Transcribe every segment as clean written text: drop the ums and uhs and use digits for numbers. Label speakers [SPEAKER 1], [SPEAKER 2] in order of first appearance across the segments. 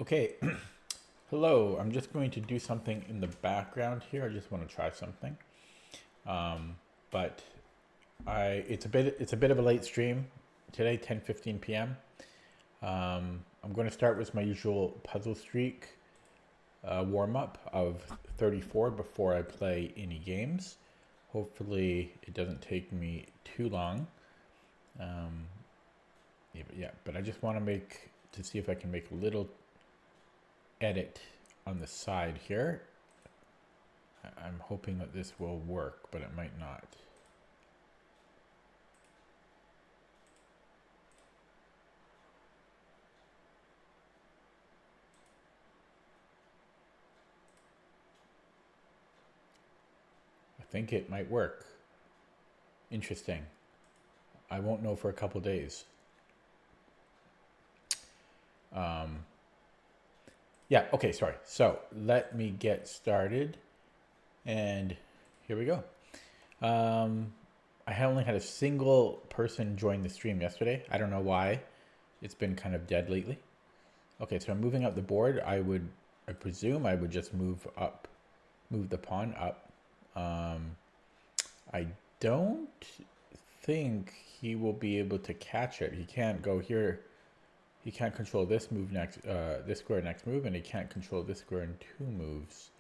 [SPEAKER 1] Okay, hello. I'm just going to do something in the background here. I just want to try something. But it's a bit of a late stream today, 10:15 p.m. I'm going to start with my usual puzzle streak warm up of 34 before I play any games. Hopefully, it doesn't take me too long. Um, but I just want to see if I can make a little edit on the side here. I'm hoping that this will work, but it might not. I think it might work. Interesting. I won't know for a couple days. Yeah, okay, sorry. So let me get started. And here we go. I only had a single person join the stream yesterday. I don't know why. It's been kind of dead lately. Okay, so I'm moving up the board. I presume I would just move the pawn up. I don't think he will be able to catch it. He can't go here. He can't control this move next, this square next move, and he can't control this square in 2 moves.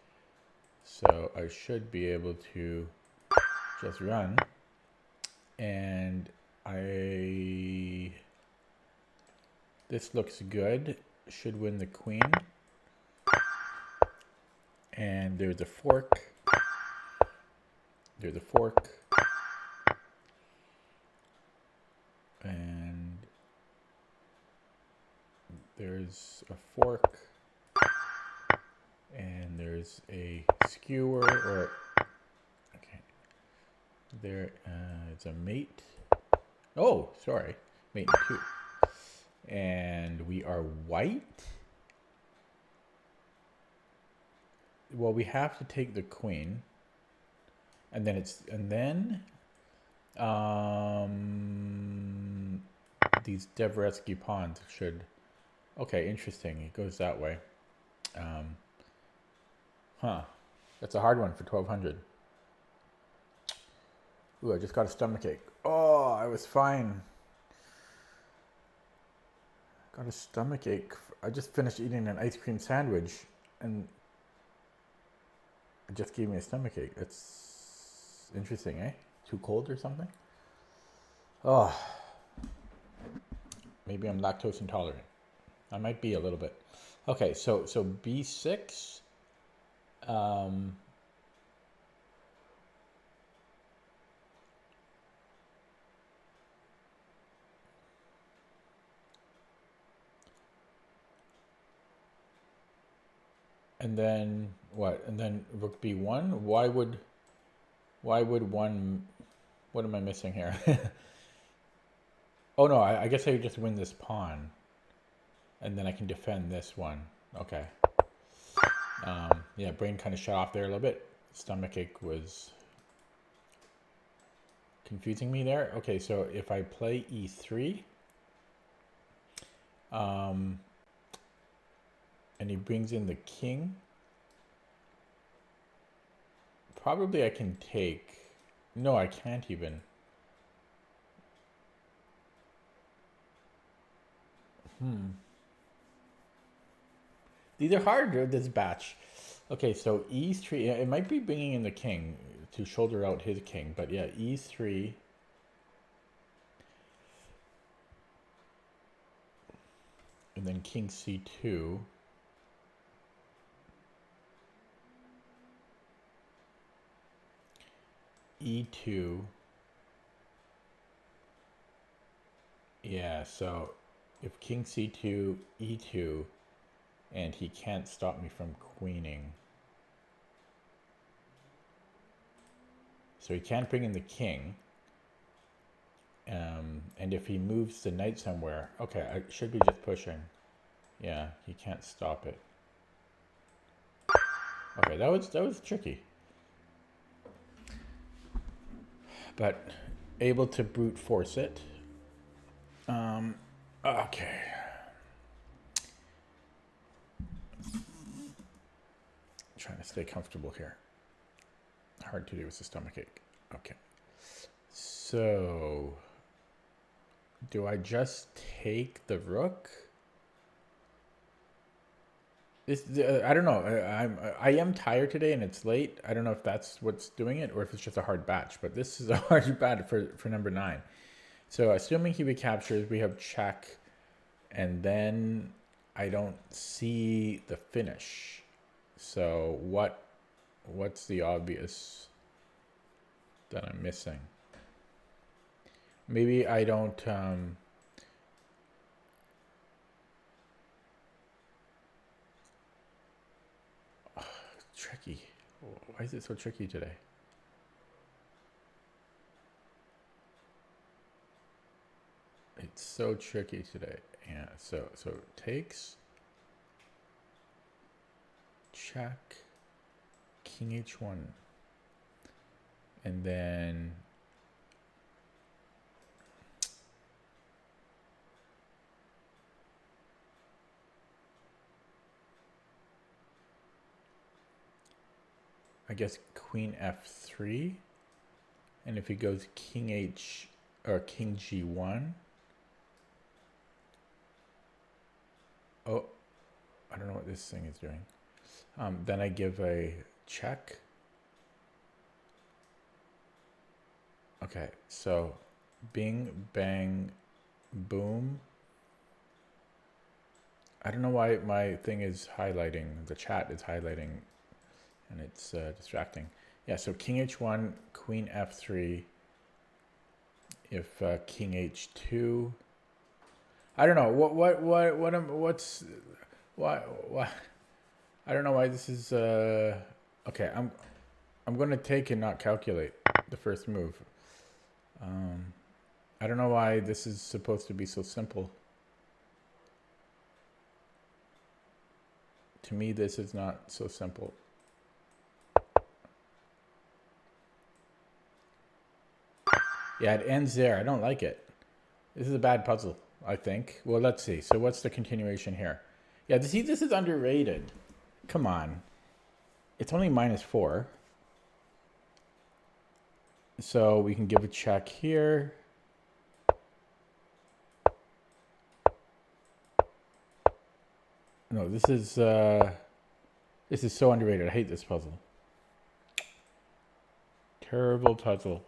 [SPEAKER 1] So I should be able to just run. And this looks good. Should win the queen. And there's a fork. There's a fork. And there's a fork. And there's a skewer, or okay. It's a mate. Oh, sorry. Mate 2. And we are white. Well, we have to take the queen. And then these Dvoretsky pawns should. Okay, interesting. It goes that way. That's a hard one for 1200. Ooh, I just got a stomachache. Oh, I was fine. Got a stomachache. I just finished eating an ice cream sandwich and it just gave me a stomachache. It's interesting, eh? Too cold or something? Oh, maybe I'm lactose intolerant. I might be a little bit. Okay, so B6. And then what? And then rook B1. Why would one? What am I missing here? Oh no, I guess I just win this pawn, and then I can defend this one. Okay. Yeah, brain kind of shut off there a little bit. Stomachache was confusing me there. Okay, so if I play E3, and he brings in the king, probably I can take. No, I can't even. These are hard, this batch. Okay, so E3, it might be bringing in the king to shoulder out his king, but yeah, E3. And then king C2. E2. Yeah, so if king C2, E2, and he can't stop me from queening. So he can't bring in the king. And if he moves the knight somewhere, okay, I should be just pushing. Yeah, he can't stop it. Okay, that was tricky. But able to brute force it. Okay. trying to stay comfortable here. Hard to do with the stomachache. Okay. So, do I just take the rook? This I don't know. I am tired today and it's late. I don't know if that's what's doing it or if it's just a hard batch. But this is a hard batch for number 9. So assuming he recaptures, we have check, and then I don't see the finish. So what's the obvious that I'm missing? Maybe I don't. Tricky. Why is it so tricky today? It's so tricky today. Yeah. So takes. Check. King h1. And then I guess queen f3, and if he goes king h or king g1, oh, I don't know what this thing is doing. Then I give a check. Okay, so bing, bang, boom. I don't know why my thing is highlighting, the chat is highlighting, and it's distracting. Yeah, so king h1, queen f3. If king h2, I don't know what's why I don't know why this is okay. I'm going to take and not calculate the first move. I don't know why this is supposed to be so simple. To me, this is not so simple. Yeah, it ends there. I don't like it. This is a bad puzzle, I think. Well, let's see. So what's the continuation here? Yeah, see, this is underrated. Come on. It's only -4. So we can give a check here. No, this is so underrated. I hate this puzzle. Terrible puzzle.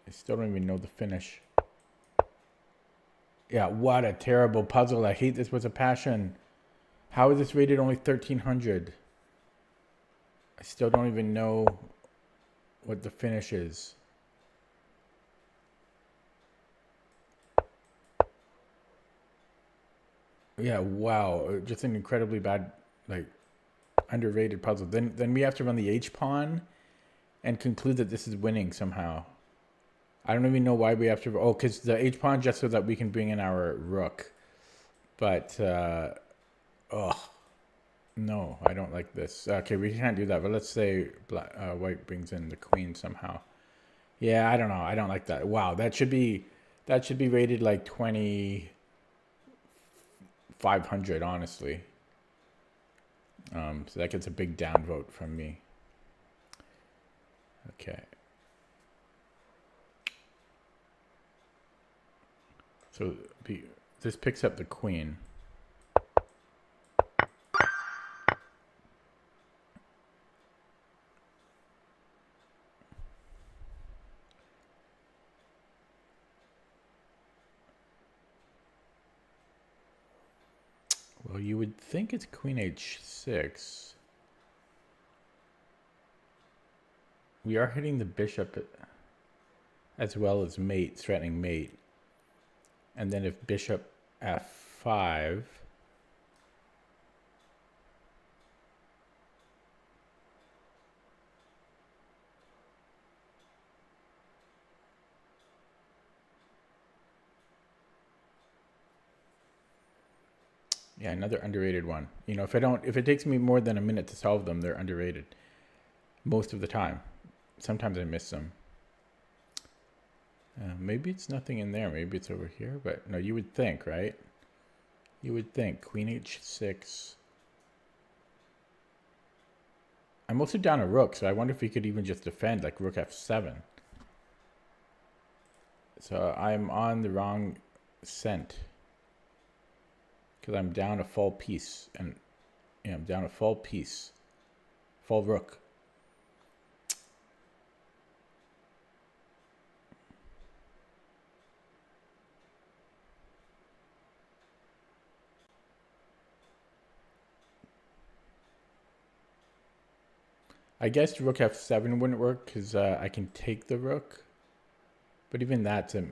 [SPEAKER 1] I still don't even know the finish. Yeah, what a terrible puzzle. I hate this with a passion. How is this rated only 1300? I still don't even know what the finish is. Yeah, wow. Just an incredibly bad, like, underrated puzzle. Then we have to run the H-pawn and conclude that this is winning somehow. I don't even know why we have to... Oh, because the H-pawn just so that we can bring in our rook. But, no, I don't like this. Okay, we can't do that. But let's say white brings in the queen somehow. Yeah, I don't know. I don't like that. Wow, that should be rated like 2,500, honestly. So that gets a big downvote from me. Okay. So this picks up the queen. Well, you would think it's queen h6. We are hitting the bishop as well as mate, threatening mate. And then if bishop f5, yeah, another underrated one. You know, if it takes me more than a minute to solve them, they're underrated most of the time. Sometimes I miss them. Maybe it's nothing in there. Maybe it's over here. But no, you would think, right? You would think queen h6. I'm also down a rook, so I wonder if he could even just defend, like rook f7. So I'm on the wrong scent. Because I'm down a full piece. And yeah, I'm down a full piece. Full rook. I guess rook f7 wouldn't work because I can take the rook. But even that's a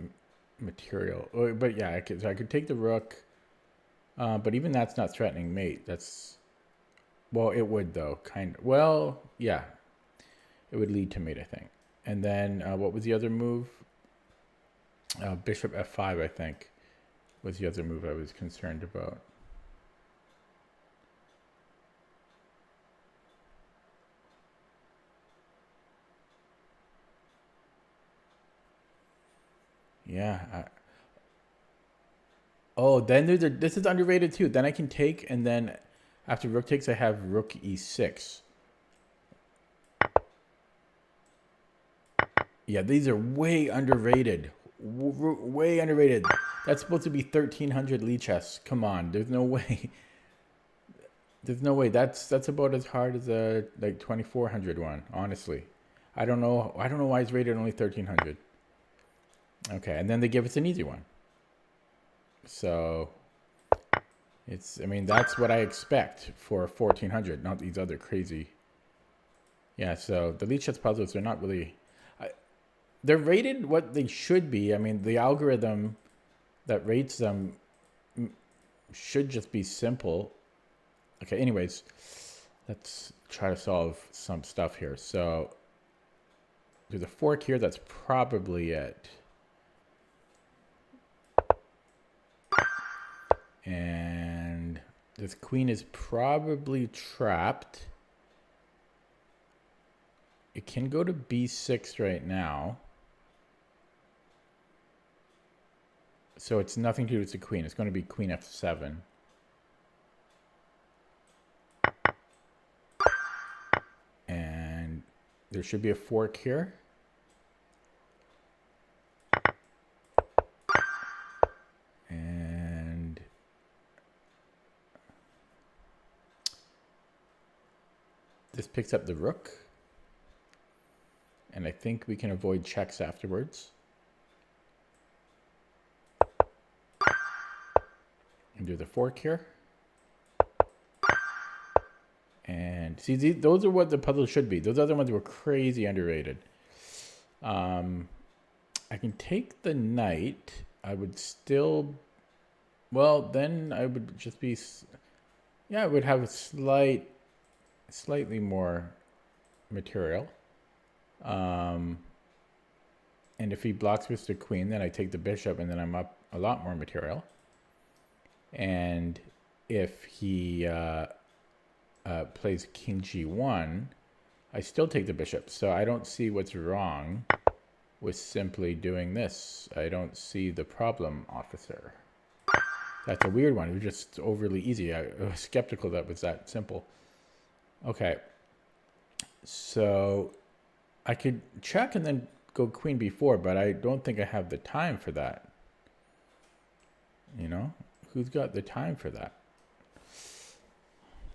[SPEAKER 1] material. But yeah, so I could take the rook. But even that's not threatening mate. That's... Well, it would though, kind of. Well, yeah. It would lead to mate, I think. And then what was the other move? Bishop f5, I think, was the other move I was concerned about. Yeah. Oh, then this is underrated too. Then I can take, and then after rook takes, I have rook e6. Yeah, these are way underrated. Way underrated. That's supposed to be 1300 Lichess. Come on, there's no way. There's no way. That's about as hard as a like 2400 one. Honestly, I don't know. I don't know why it's rated only 1300. Okay, and then they give us an easy one. So it's, I mean, that's what I expect for 1400, not these other crazy. Yeah, so the Lichess puzzles are not really, they're rated what they should be. I mean, the algorithm that rates them should just be simple. Okay, anyways, let's try to solve some stuff here. So there's a fork here. That's probably it. And this queen is probably trapped. It can go to b6 right now. So it's nothing to do with the queen. It's going to be queen f7. And there should be a fork here. And this picks up the rook. And I think we can avoid checks afterwards. And do the fork here. And see, those are what the puzzles should be. Those other ones were crazy underrated. I can take the knight. I would still... Well, then I would just be... Yeah, I would have a slightly more material. And if he blocks with the queen, then I take the bishop, and then I'm up a lot more material. And if he plays king g1, I still take the bishop. So I don't see what's wrong with simply doing this. I don't see the problem, officer. That's a weird one. It was just overly easy. I was skeptical that was that simple. Okay. So I could check and then go queen b4, but I don't think I have the time for that. You know? Who's got the time for that?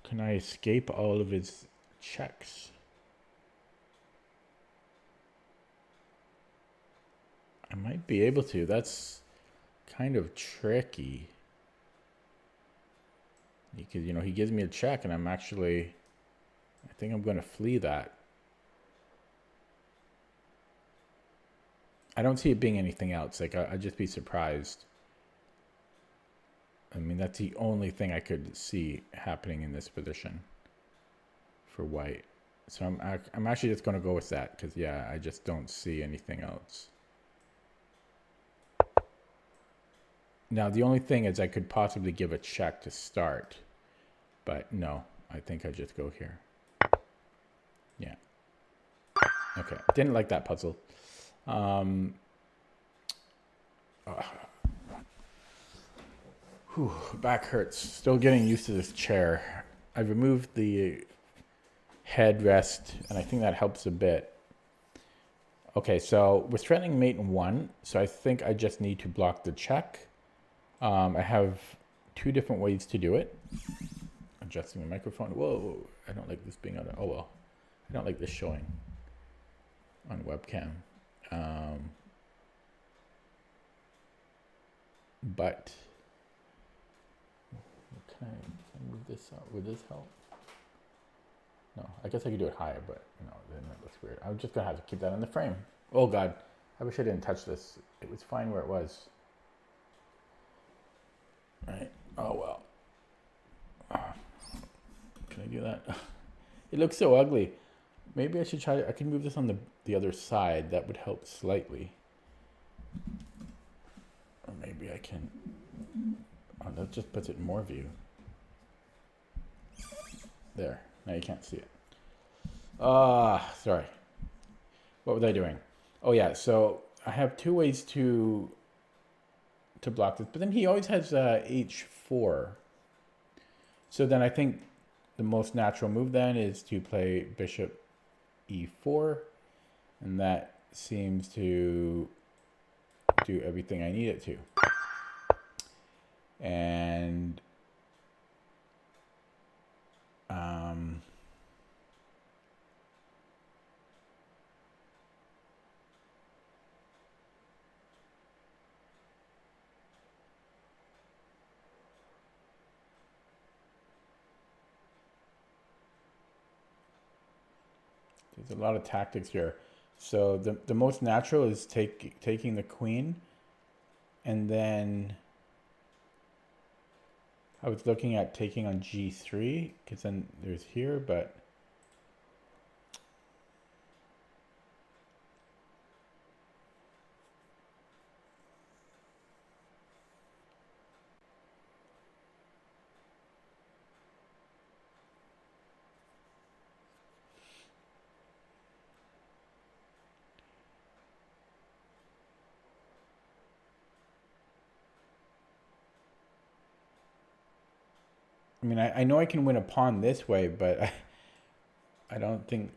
[SPEAKER 1] Can I escape all of his checks? I might be able to. That's kind of tricky. Because, you know, he gives me a check and I'm actually... I think I'm going to flee that. I don't see it being anything else. Like, I'd just be surprised. I mean, that's the only thing I could see happening in this position for white. So I'm actually just going to go with that because, yeah, I just don't see anything else. Now, the only thing is I could possibly give a check to start. But no, I think I just go here. Yeah. Okay. Didn't like that puzzle. Back hurts. Still getting used to this chair. I removed the headrest, and I think that helps a bit. Okay, so we're threatening mate in 1, so I think I just need to block the check. I have 2 different ways to do it. Adjusting the microphone. Whoa, I don't like this being on. Oh well, I don't like this showing on webcam. But can I move this up? Would this help? No, I guess I could do it higher, but no, then that looks weird. I'm just gonna have to keep that in the frame. Oh God, I wish I didn't touch this. It was fine where it was. All right. Oh well. Can I do that? It looks so ugly. Maybe I should try. I can move this on the other side. That would help slightly. Or maybe I can. Oh, that just puts it in more view. There. Now you can't see it. Sorry. What was I doing? Oh yeah. So I have 2 ways to block this, but then he always has h4. So then I think the most natural move then is to play bishop e4, and that seems to do everything I need it to. And there's a lot of tactics here. So the most natural is taking the queen, and then I was looking at taking on g3 because then there's here, but I mean, I know I can win a pawn this way, but I don't think,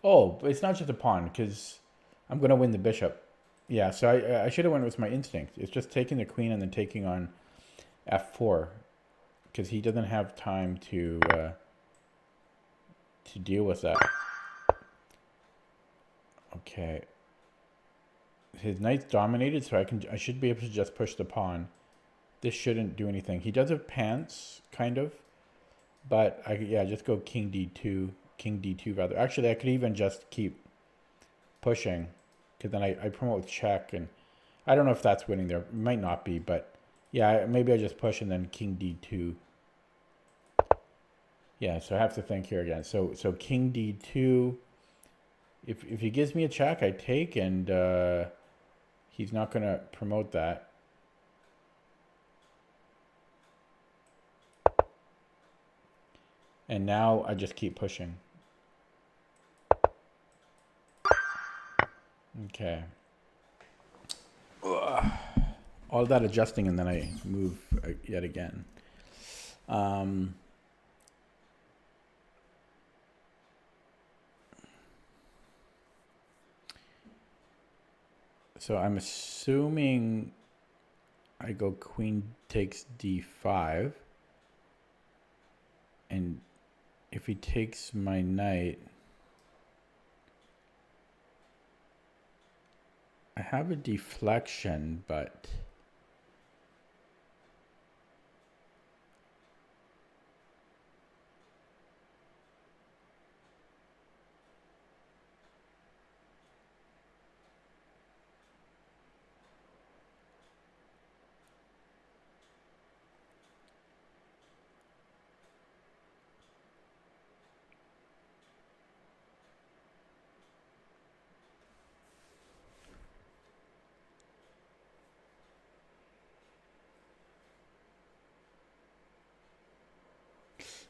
[SPEAKER 1] oh, but it's not just a pawn, because I'm going to win the bishop. Yeah, so I should have went with my instinct. It's just taking the queen and then taking on f4, because he doesn't have time to deal with that. Okay. His knight's dominated, so I should be able to just push the pawn. This shouldn't do anything. He does have pants, kind of, but yeah, just go king d2 rather. Actually, I could even just keep pushing, because then I promote check, and I don't know if that's winning there. It might not be, but yeah, maybe I just push and then king d2. Yeah, so I have to think here again. So king d2. If he gives me a check, I take, and he's not going to promote that. And now I just keep pushing. Okay. Ugh. All that adjusting, and then I move yet again. So I'm assuming I go queen takes d5. And if he takes my knight, I have a deflection, but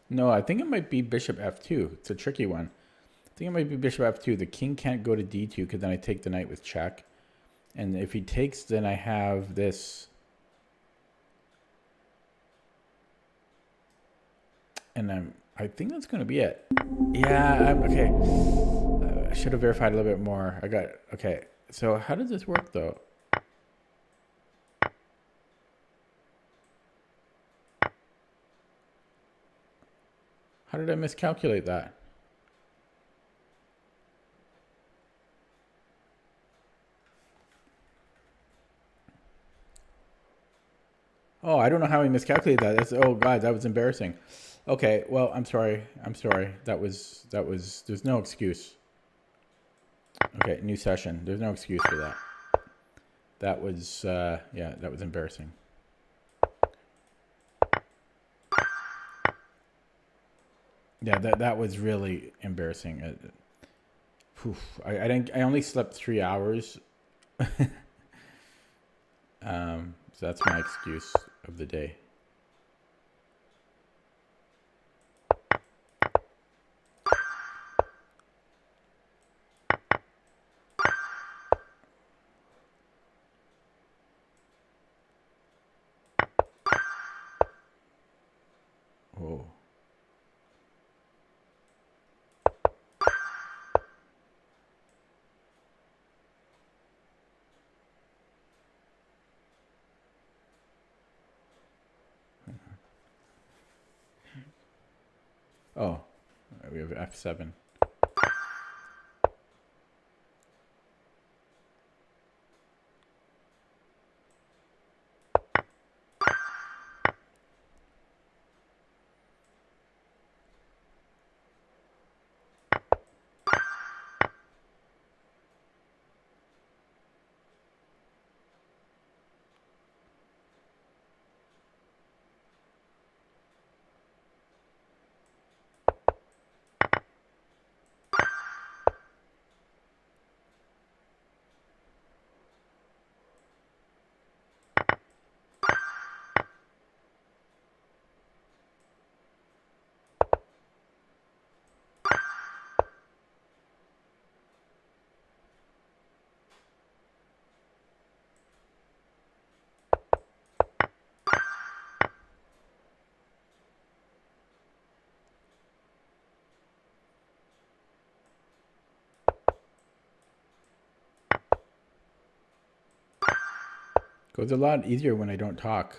[SPEAKER 1] no, I think it might be bishop f2. It's a tricky one. I think it might be bishop f2. The king can't go to d2 because then I take the knight with check. And if he takes, then I have this. And I think that's going to be it. Yeah, okay. I should have verified a little bit more. Okay. So how does this work though? How did I miscalculate that? Oh, I don't know how I miscalculated that. Oh God, that was embarrassing. Okay, well, I'm sorry. That was, there's no excuse. Okay, new session. There's no excuse for that. That was, yeah, that was embarrassing. Yeah, that was really embarrassing. I only slept 3 hours. So that's my excuse of the day. Oh. Oh, we have F7. Goes a lot easier when I don't talk.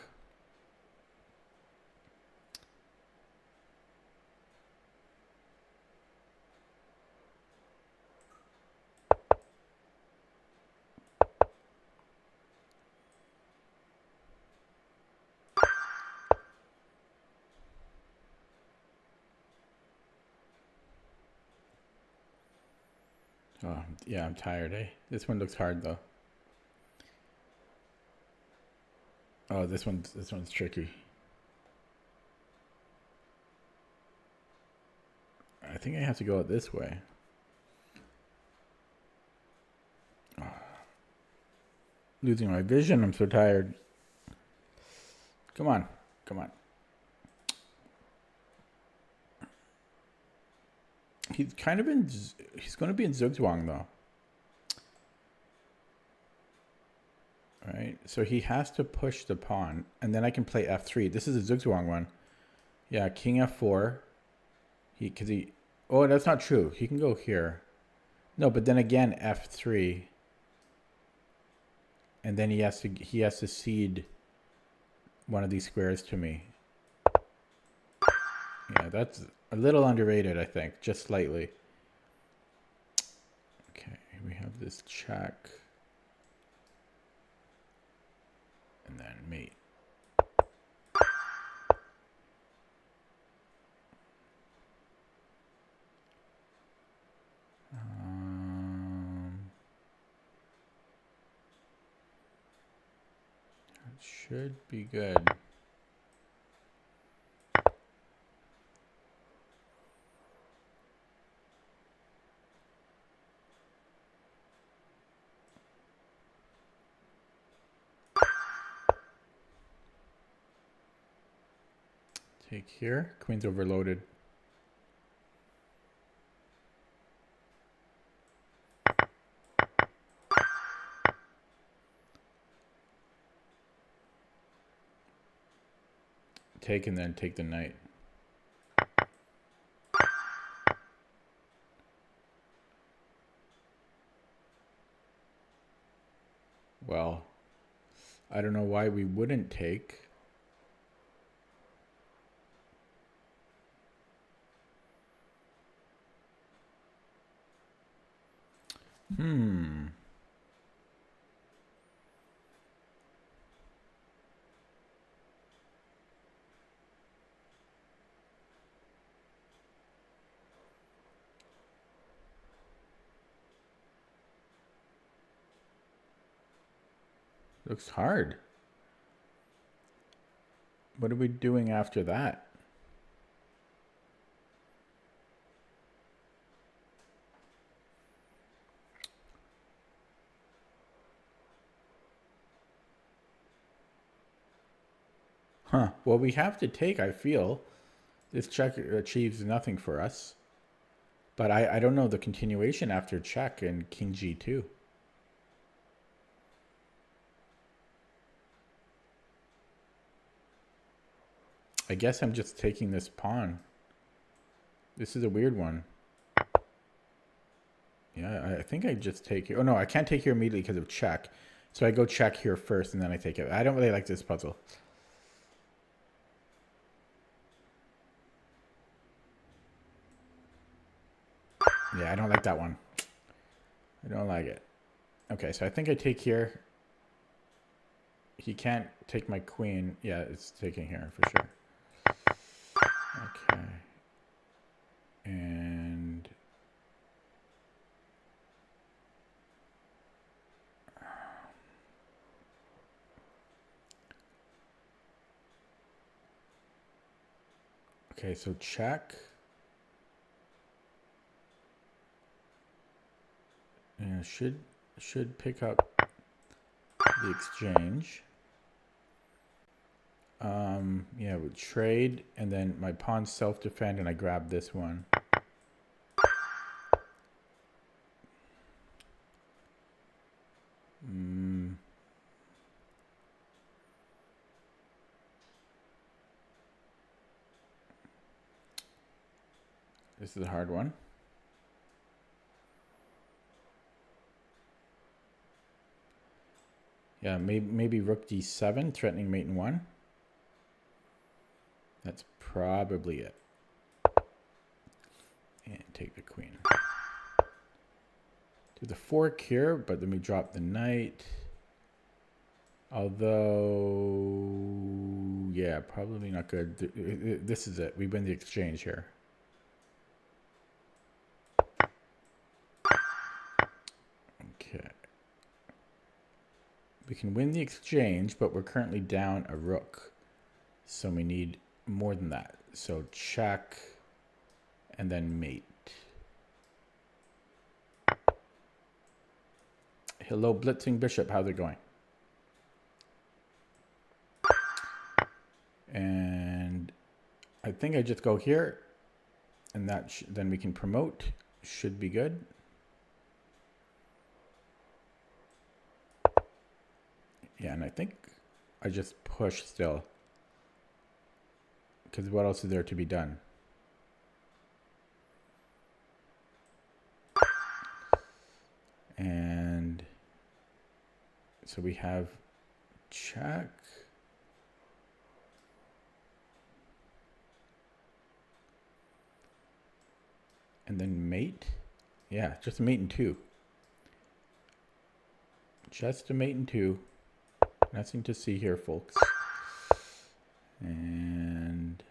[SPEAKER 1] Oh, yeah, I'm tired, eh? This one looks hard though. Oh, this one's tricky. I think I have to go out this way. Oh, losing my vision. I'm so tired. Come on. He's kind of in. He's going to be in Zugzwang though. All right. So he has to push the pawn, and then I can play F3. This is a Zugzwang one. Yeah, King F4. He. Oh, that's not true. He can go here. No, but then again F3. And then he has to cede one of these squares to me. Yeah, that's a little underrated, I think, just slightly. Okay, we have this check. And then mate. That should be good. Take here. Queen's overloaded. Take and then take the knight. I don't know why we wouldn't take. Looks hard. What are we doing after that? Huh. Well, we have to take, I feel. This check achieves nothing for us. But I don't know the continuation after check and king g2. I guess I'm just taking this pawn. This is a weird one. Yeah, I think I just take here. Oh, no, I can't take here immediately because of check. So I go check here first and then I take it. I don't really like this puzzle. Yeah, I don't like that one. I don't like it. Okay, so I think I take here. He can't take my queen. Yeah, it's taking here for sure. Okay. And okay, so check. And should pick up the exchange. Yeah, we trade, and then my pawn self-defend, and I grab this one. This is a hard one. Yeah, maybe rook d7, threatening mate in 1. That's probably it. And take the queen. Do the fork here, but then we drop the knight. Although, yeah, probably not good. This is it. We win the exchange here. Okay. We can win the exchange, but we're currently down a rook. So we need more than that. So check and then mate. Hello, blitzing bishop. How's it going? And I think I just go here, and that then we can promote. Should be good. Yeah, and I think I just push still. Because what else is there to be done? And so we have check. And then mate. Yeah, just a mate in 2. Just a mate in 2. Nothing to see here, folks. And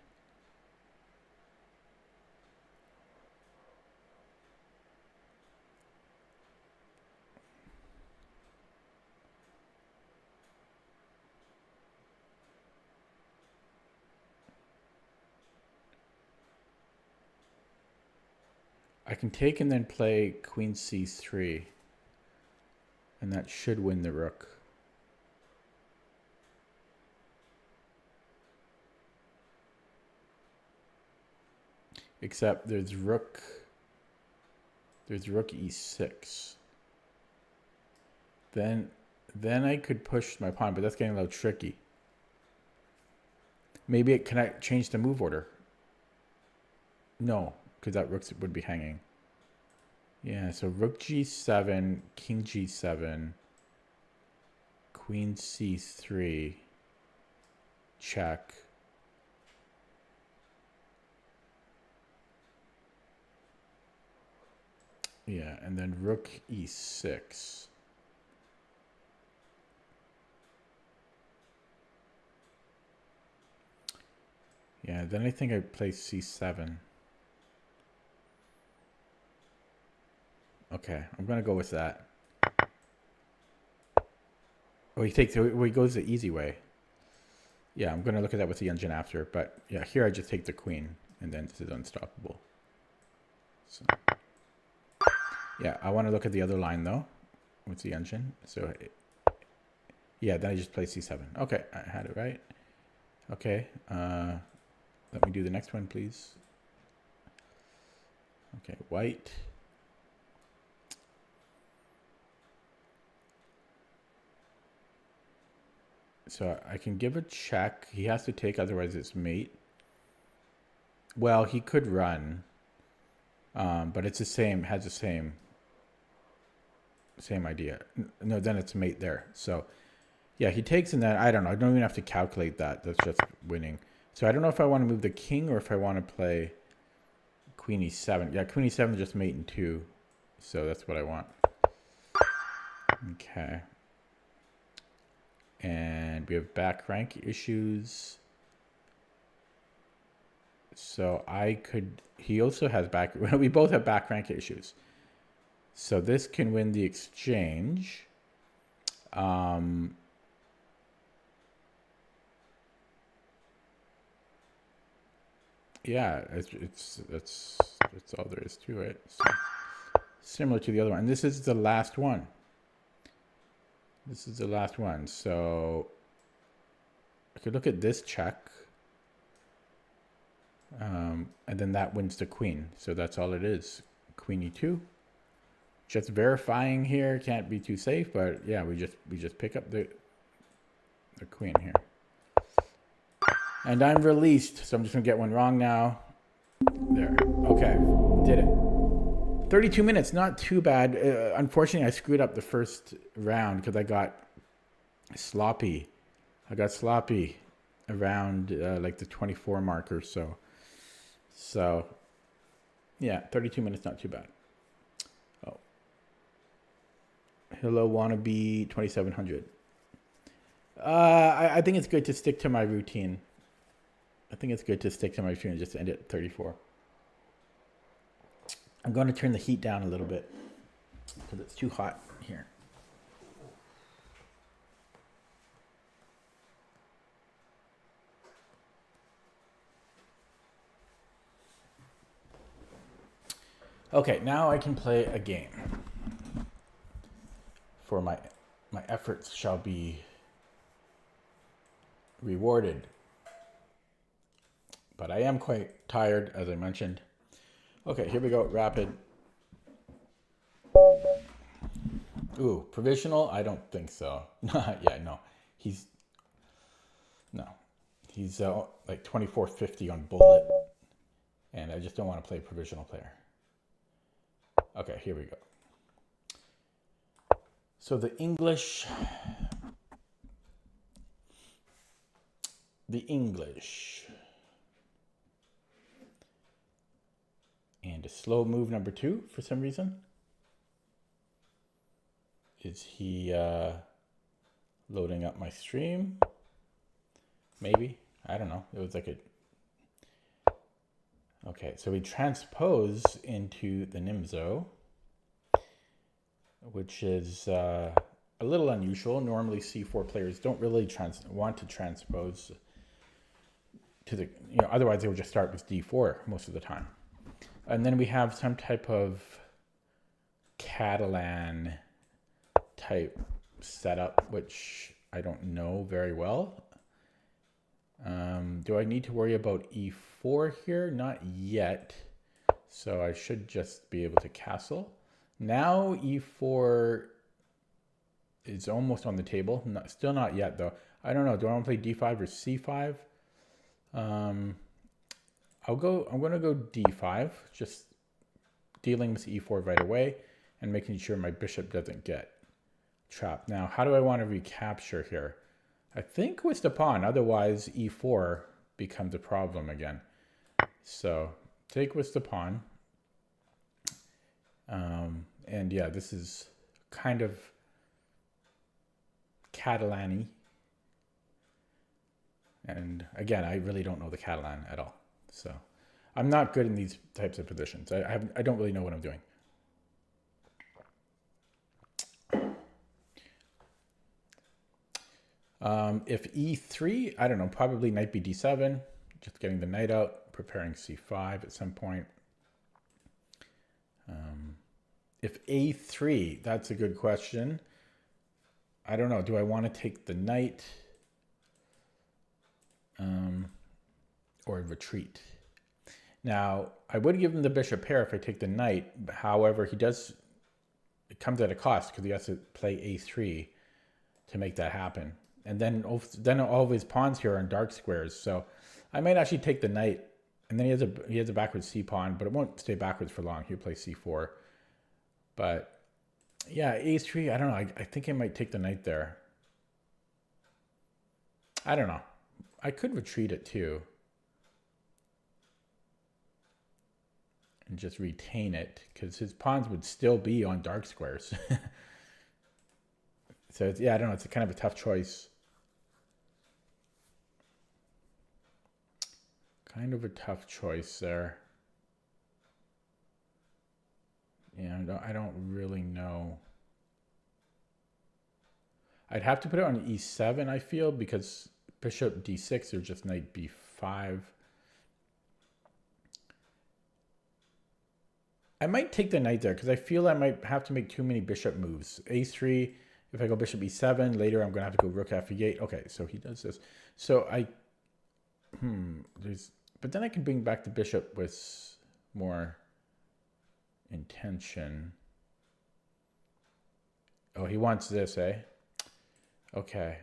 [SPEAKER 1] I can take and then play queen c3. And that should win the rook. Except there's rook e6. Then I could push my pawn, but that's getting a little tricky. Maybe can I change the move order? No, because that rook would be hanging. Yeah, so rook g7, king g7, queen c3, check. Yeah, and then rook e6. Yeah, then I think I play c7. Okay, I'm gonna go with that. Oh, he goes the easy way. Yeah, I'm gonna look at that with the engine after, but yeah, here I just take the queen, and then this is unstoppable. So, yeah, I want to look at the other line though, with the engine. So, yeah, then I just play c7. Okay, I had it right. Okay, let me do the next one, please. Okay, white. So I can give a check. He has to take, otherwise it's mate. Well, he could run, but it's the same. Has the same idea. No, then it's mate there. So yeah, he takes, and then I don't know. I don't even have to calculate that. That's just winning. So I don't know if I want to move the king or if I want to play queen e7. Yeah, queen e7 is just mate in 2. So that's what I want. Okay. And we have back rank issues. So I could, he also has back, we both have back rank issues. So this can win the exchange. Yeah, that's all there is to it. So, similar to the other one. And this is the last one. This is the last one. So I could look at this check. And then that wins the queen. So that's all it is. Queen e2. Just verifying here. Can't be too safe, but yeah, we just pick up the queen here. And I'm released, so I'm just gonna get one wrong now. There. Okay, did it. 32 minutes, not too bad. Unfortunately, I screwed up the first round because I got sloppy. I got sloppy around like the 24 mark or so. So, yeah, 32 minutes, not too bad. Oh. Hello, wannabe 2700. I think it's good to stick to my routine. I think it's good to stick to my routine and just end it at 34. I'm going to turn the heat down a little bit because it's too hot here. Okay, now I can play a game. For my efforts shall be rewarded. But I am quite tired, as I mentioned. Okay, here we go. Rapid. Ooh, provisional? I don't think so. Yeah, no. He's like 2450 on bullet. And I just don't want to play provisional player. Okay, here we go. So the English. And a slow move number 2 for some reason. Is he loading up my stream? Maybe. I don't know. It was like a... Okay, so we transpose into the Nimzo, which is a little unusual. Normally C4 players don't really want to transpose to the... otherwise they would just start with D4 most of the time. And then we have some type of Catalan type setup, which I don't know very well. Do I need to worry about E4 here? Not yet. So I should just be able to castle. Now E4 is almost on the table. Still not yet though. I don't know. Do I want to play D5 or C5? I'm going to go D5, just dealing with E4 right away and making sure my bishop doesn't get trap. Now, how do I want to recapture here? I think with the pawn, otherwise e4 becomes a problem again. So take with the pawn. And yeah, this is kind of Catalan-y. And again, I really don't know the Catalan at all. So I'm not good in these types of positions. I don't really know what I'm doing. If e3, I don't know, probably knight b d7, just getting the knight out, preparing c5 at some point. If a3, that's a good question. I don't know. Do I want to take the knight or retreat? Now, I would give him the bishop pair if I take the knight. However, it comes at a cost because he has to play a3 to make that happen. And then all of his pawns here are in dark squares. So I might actually take the knight. And then he has a backwards c pawn, but it won't stay backwards for long. He'll play c4. But yeah, a3, I don't know. I think I might take the knight there. I don't know. I could retreat it too. And just retain it, because his pawns would still be on dark squares. So yeah, I don't know. It's kind of a tough choice. Kind of a tough choice there. Yeah, I don't really know. I'd have to put it on e7, I feel, because bishop d6 or just knight b5. I might take the knight there because I feel I might have to make too many bishop moves. a3, if I go bishop e7, later I'm going to have to go rook f8. Okay, so he does this. So but then I can bring back the bishop with more intention. Oh, he wants this, eh? Okay,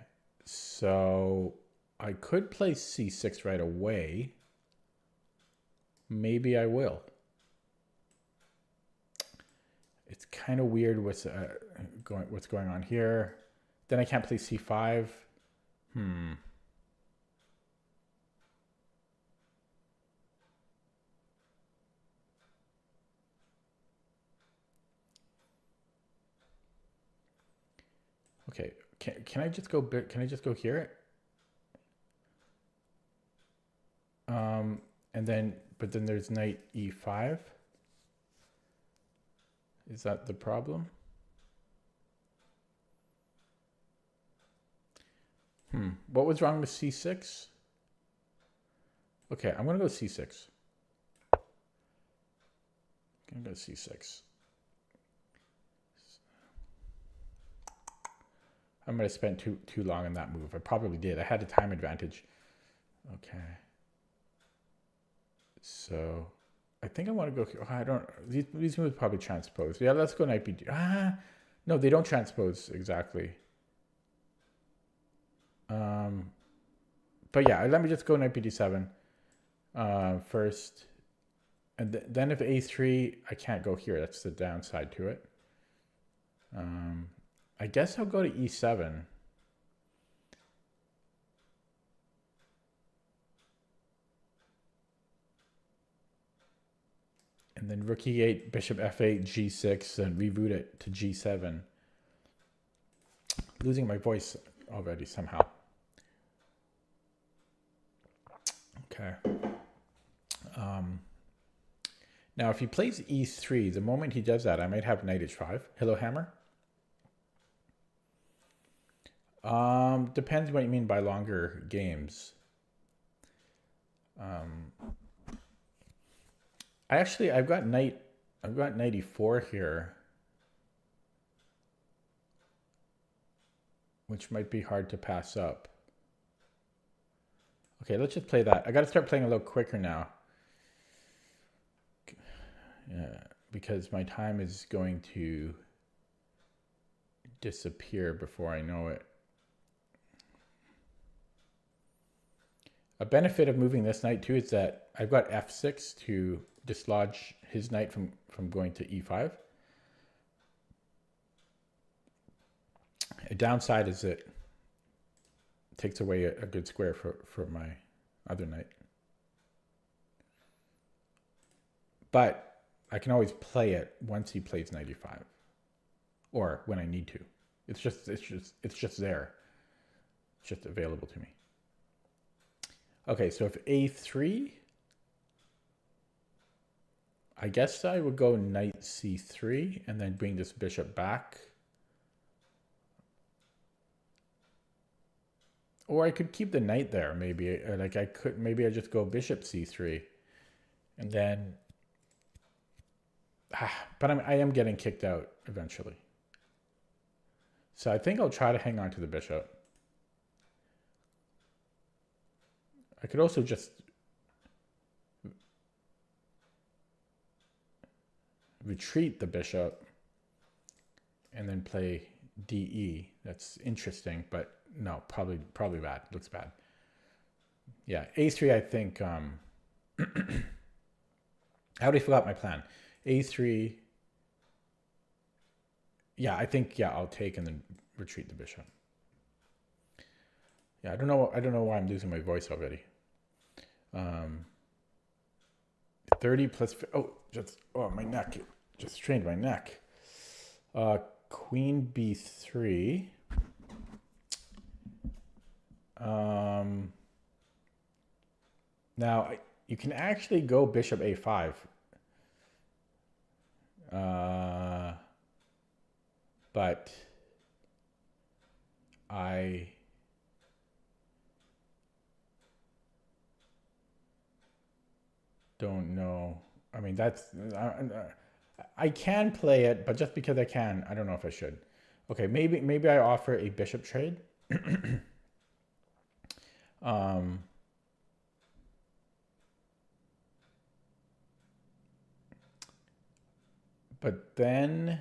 [SPEAKER 1] so I could play c6 right away. Maybe I will. It's kind of weird with what's going on here. Then I can't play c5. Okay, can I just go? Can I just go here? And then, but then there's knight e5. Is that the problem? What was wrong with c6? Okay, I'm gonna go c6. I'm gonna go c6. I might have spent too long on that move. I probably did. I had a time advantage. Okay. So I think I want to go. I don't. These moves probably transpose. Yeah, let's go knight b. No, they don't transpose exactly. But yeah, let me just go knight b d7 first, and then if a3, I can't go here. That's the downside to it. I guess I'll go to e7. And then rook e8, bishop f8, g6, and reroute it to g7. Losing my voice already somehow. Okay. Now, if he plays e3, the moment he does that, I might have knight h5. Hello, Hammer. Depends what you mean by longer games. I've got knight e4 here, which might be hard to pass up. Okay, let's just play that. I got to start playing a little quicker now. Yeah, because my time is going to disappear before I know it. A benefit of moving this knight too is that I've got f6 to dislodge his knight from going to e5. A downside is it takes away a good square for my other knight. But I can always play it once he plays knight e5, or when I need to. It's just there. It's just available to me. Okay, so if a3, I guess I would go knight c3 and then bring this bishop back. Or I could keep the knight there, maybe. Like maybe I just go bishop c3 and then, but I am getting kicked out eventually. So I think I'll try to hang on to the bishop. I could also just retreat the bishop and then play DE. That's interesting, but no, probably bad. Looks bad. Yeah, A3, I think. I already forgot my plan. A3. Yeah, I think I'll take and then retreat the bishop. Yeah, I don't know why I'm losing my voice already. 30 plus. My neck. Just strained my neck. Queen B3. Now you can actually go bishop A5. But I don't know. I mean, I can play it, but just because I can, I don't know if I should. Okay, maybe I offer a bishop trade. But then,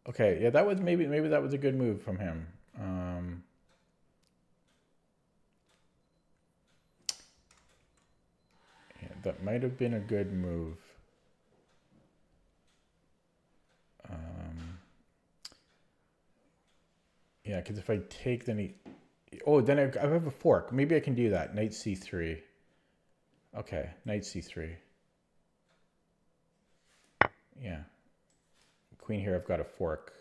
[SPEAKER 1] okay, yeah, that was maybe that was a good move from him. Yeah, that might have been a good move. Yeah, because if I take then then I have a fork. Maybe I can do that. Knight c3. Okay, knight c3. Yeah. Queen here, I've got a fork.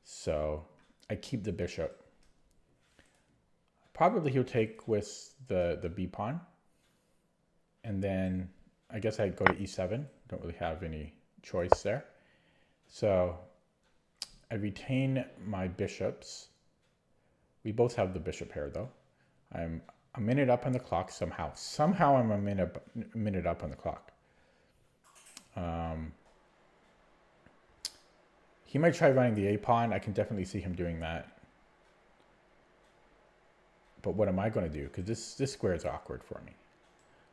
[SPEAKER 1] So I keep the bishop. Probably he'll take with the b pawn. And then I guess I go to e7. Don't really have any choice there. So I retain my bishops. We both have the bishop pair though. I'm a minute up on the clock somehow. Somehow I'm a minute up on the clock. He might try running the a pawn. I can definitely see him doing that. But what am I going to do? Because this square is awkward for me.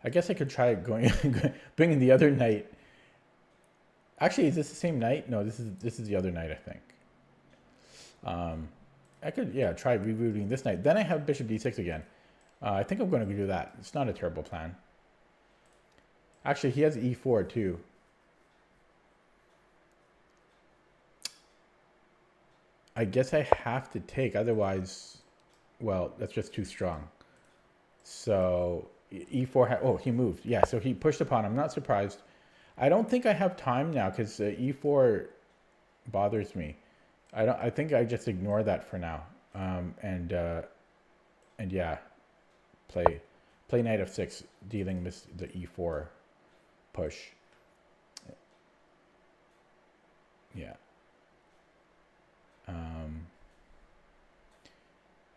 [SPEAKER 1] I guess I could try bringing the other knight. Actually, is this the same knight? No, this is the other knight, I think. I could, try rerouting this knight. Then I have bishop d6 again. I think I'm going to do that. It's not a terrible plan. Actually, he has e4 too. I guess I have to take, otherwise, well, that's just too strong. So e4, he moved. Yeah, so he pushed upon. I'm not surprised. I don't think I have time now because e4 bothers me. I think I just ignore that for now. And yeah, play knight f6, dealing with the e4 push. Yeah.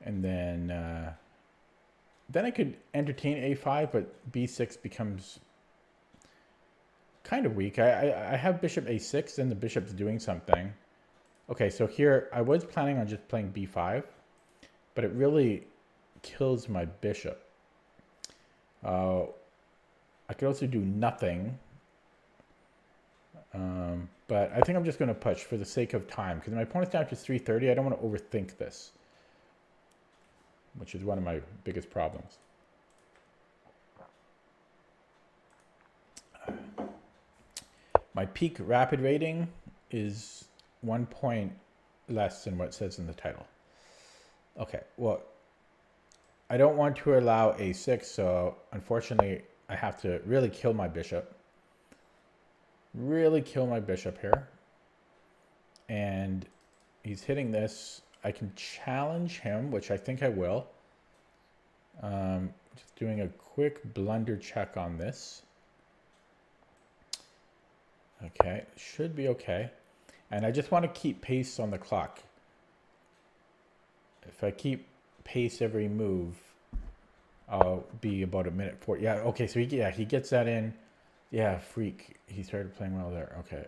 [SPEAKER 1] And then I could entertain a5, but b6 becomes kind of weak. I have bishop a6 and the bishop's doing something. Okay, so here I was planning on just playing b5, but it really kills my bishop. I could also do nothing. But I think I'm just going to push for the sake of time, because my opponent's down to 330. I don't want to overthink this, which is one of my biggest problems. My peak rapid rating is 1.0 less than what it says in the title. Okay, well, I don't want to allow a6, so unfortunately I have to really kill my bishop. Really kill my bishop here. And he's hitting this. I can challenge him, which I think I will. Just doing a quick blunder check on this. Okay, should be okay. And I just want to keep pace on the clock. If I keep pace every move, I'll be about a minute 40. Yeah, okay, so he gets that in. Yeah, freak. He started playing well there. Okay.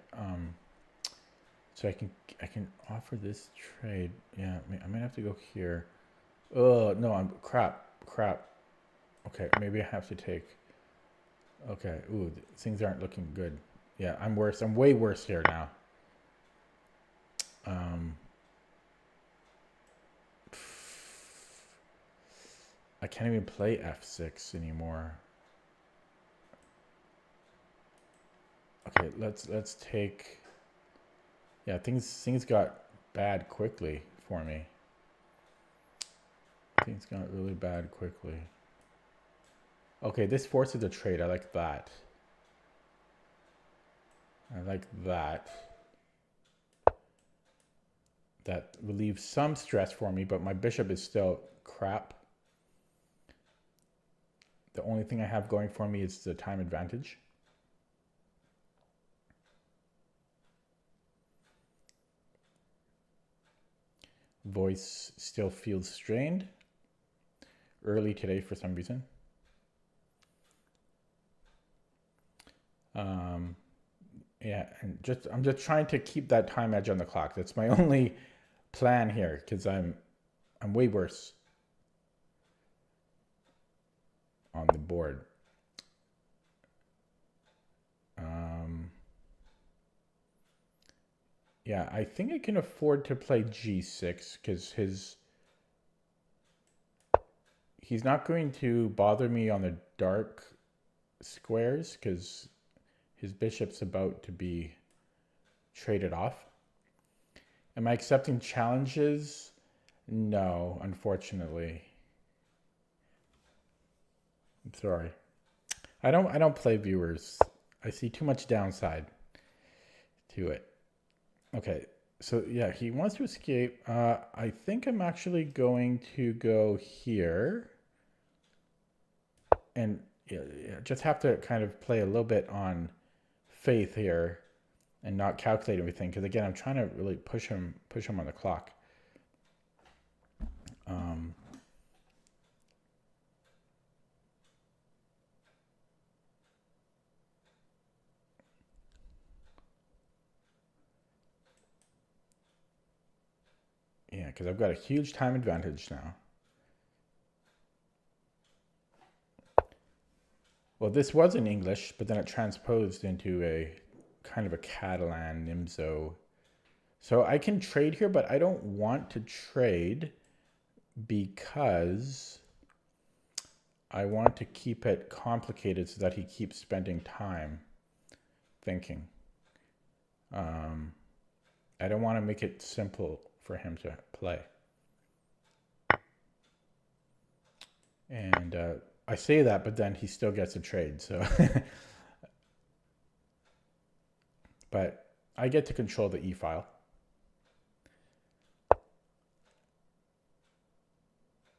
[SPEAKER 1] So I can offer this trade. Yeah, I might have to go here. Oh, no, I'm crap. Okay, maybe I have to take. Okay, ooh, things aren't looking good. Yeah, I'm worse. I'm way worse here now. I can't even play f6 anymore. Okay, let's take. Yeah, things got bad quickly for me. Things got really bad quickly. Okay, this forces a trade. I like that. I like that. That relieves some stress for me, but my bishop is still crap. The only thing I have going for me is the time advantage. Voice still feels strained. Early today for some reason. Yeah, and I'm just trying to keep that time edge on the clock. That's my only plan here, because I'm way worse on the board. Yeah, I think I can afford to play g6 because he's not going to bother me on the dark squares because his bishop's about to be traded off. Am I accepting challenges? No, unfortunately. I'm sorry. I don't play viewers. I see too much downside to it. Okay, so yeah, he wants to escape. I think I'm actually going to go here. And yeah, just have to kind of play a little bit on faith here and not calculate everything. Because again, I'm trying to really push him on the clock. Yeah, because I've got a huge time advantage now. Well, this was in English, but then it transposed into a kind of a Catalan Nimzo. So I can trade here, but I don't want to trade because I want to keep it complicated so that he keeps spending time thinking. I don't want to make it simple for him to play. And I say that, but then he still gets a trade. So, but I get to control the E file.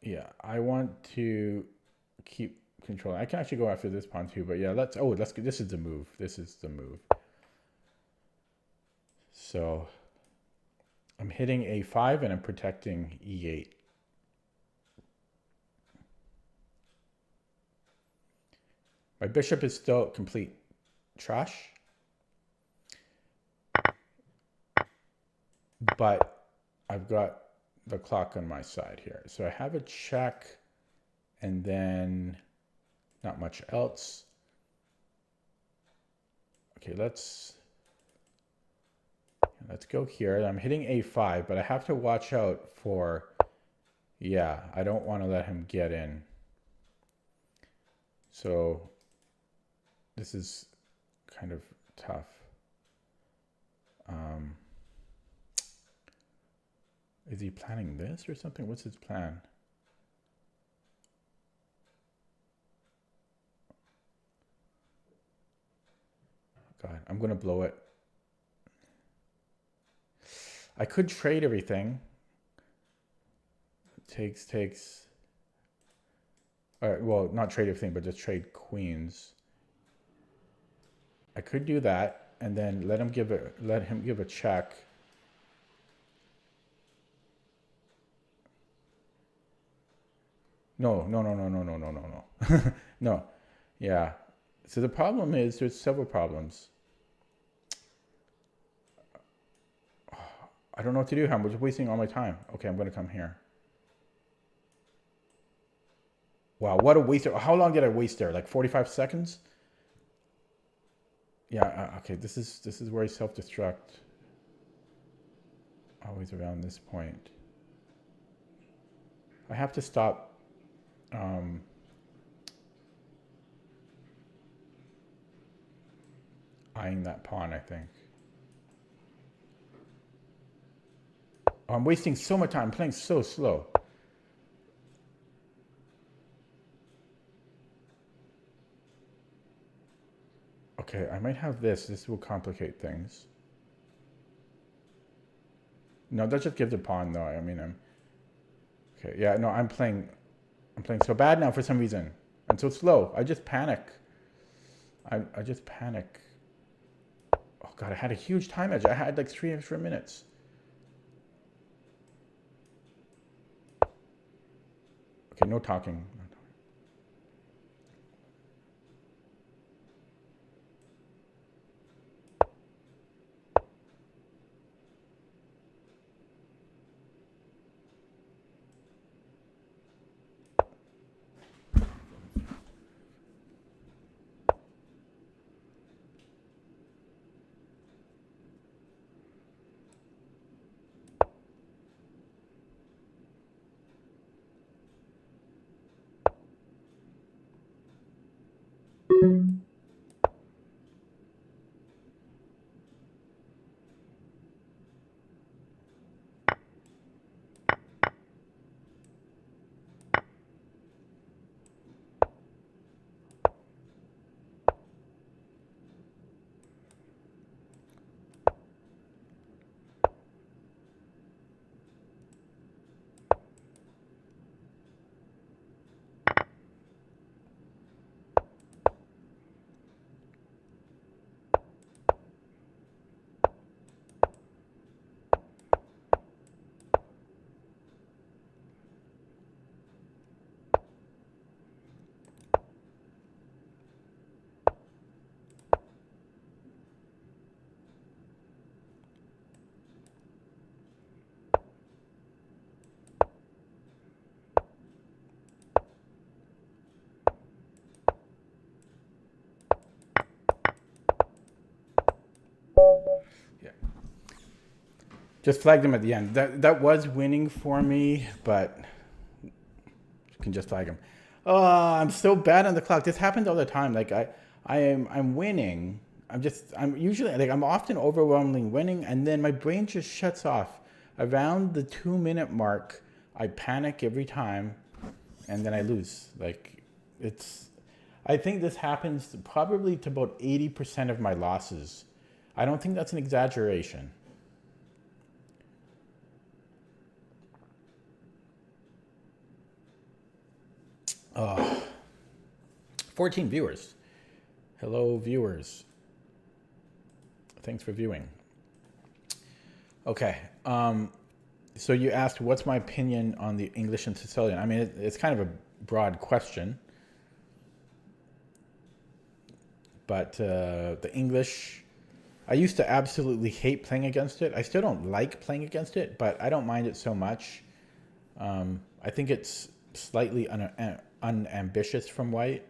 [SPEAKER 1] Yeah, I want to keep controlling. I can actually go after this pawn too, but yeah, let's this is the move. This is the move. So I'm hitting A5 and I'm protecting E8. My bishop is still complete trash. But I've got the clock on my side here. So I have a check and then not much else. Okay, let's go here. I'm hitting A5, but I have to watch out for, yeah, I don't want to let him get in. So this is kind of tough. Is he planning this or something? What's his plan? God, I'm going to blow it. I could trade everything. Takes. Well, not trade everything, but just trade queens. I could do that and then let him give a check. No. No. Yeah. So the problem is there's several problems. I don't know what to do. I'm just wasting all my time. Okay, I'm going to come here. Wow, what a waste. How long did I waste there? Like 45 seconds? Yeah, okay, this is where I self-destruct. Always around this point. I have to stop eyeing that pawn, I think. Oh, I'm wasting so much time. I'm playing so slow. Okay, I might have this. This will complicate things. No, that just gives a pawn, though. I mean, okay. Yeah, no, I'm playing so bad now for some reason. I'm so slow. I just panic. I just panic. Oh God, I had a huge time edge. I had like 3 extra minutes. Okay, no talking. Yeah. Just flagged him at the end. That was winning for me, but you can just flag him. Oh, I'm so bad on the clock. This happens all the time. Like I'm winning. I'm usually like I'm often overwhelmingly winning, and then my brain just shuts off around the 2-minute mark. I panic every time, and then I lose. Like I think this happens probably to about 80% of my losses. I don't think that's an exaggeration. Oh, 14 viewers. Hello, viewers. Thanks for viewing. Okay. So you asked, what's my opinion on the English and Sicilian? I mean, it's kind of a broad question. But the English, I used to absolutely hate playing against it. I still don't like playing against it, but I don't mind it so much. I think it's slightly unambitious from white.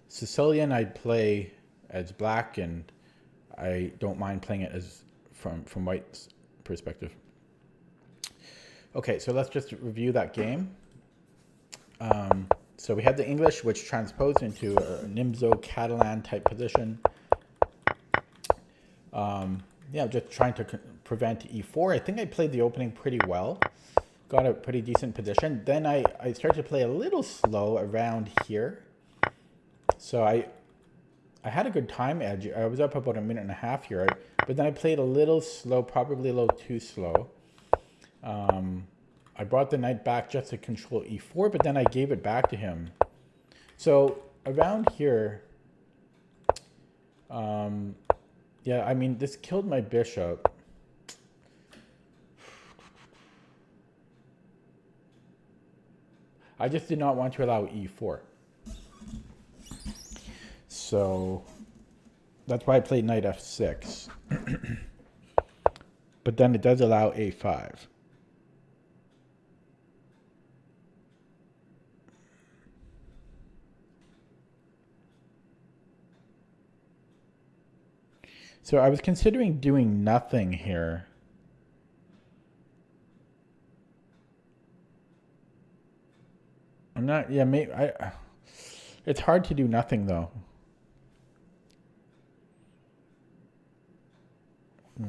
[SPEAKER 1] Sicilian, I'd play as black, and I don't mind playing it as from white's perspective. Okay, so let's just review that game. So we had the English, which transposed into a Nimzo Catalan type position. Yeah, just trying to prevent e4. I think I played the opening pretty well. Got a pretty decent position. Then I started to play a little slow around here. So I had a good time edge. I was up about a minute and a half here. But then I played a little slow, probably a little too slow. I brought the knight back just to control e4, but then I gave it back to him. So around here, yeah, I mean, this killed my bishop. I just did not want to allow e4. So that's why I played knight f6. But then it does allow a5. So I was considering doing nothing here. I'm not, yeah, maybe, it's hard to do nothing though.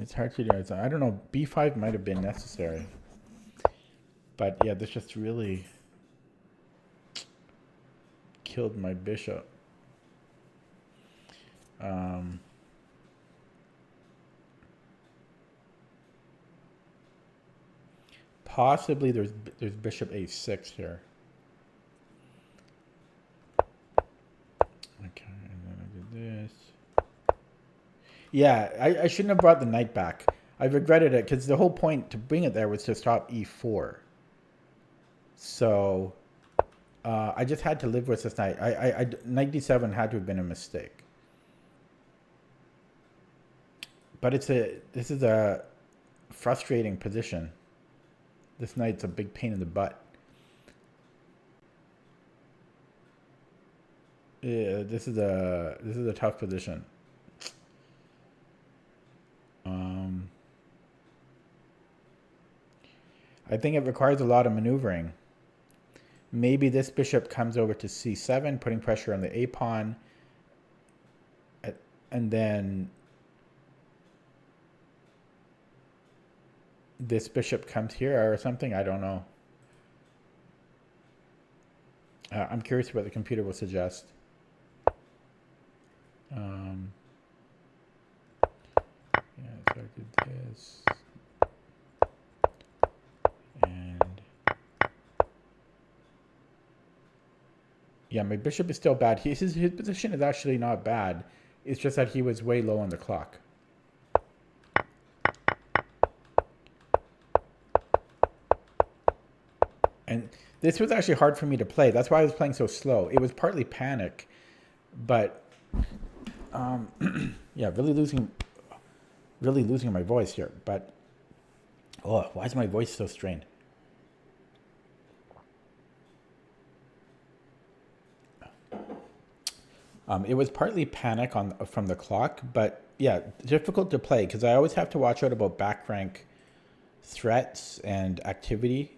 [SPEAKER 1] It's hard to do. I don't know, b5 might have been necessary. But yeah, this just really killed my bishop. Possibly there's bishop a6 here. Okay, and then I did this. Yeah, I shouldn't have brought the knight back. I regretted it because the whole point to bring it there was to stop e4. So I just had to live with this knight. Knight d7 had to have been a mistake. But this is a frustrating position. This knight's a big pain in the butt. Yeah, this is a tough position. I think it requires a lot of maneuvering. Maybe this bishop comes over to c7, putting pressure on the a pawn, and then this bishop comes here or something. I don't know. I'm curious what the computer will suggest. Yeah, so I did this. And yeah, my bishop is still bad. His position is actually not bad. It's just that he was way low on the clock. And this was actually hard for me to play. That's why I was playing so slow. It was partly panic, but yeah, really losing my voice here. But oh, why is my voice so strained? It was partly panic from the clock, but yeah, difficult to play because I always have to watch out about back rank threats and activity,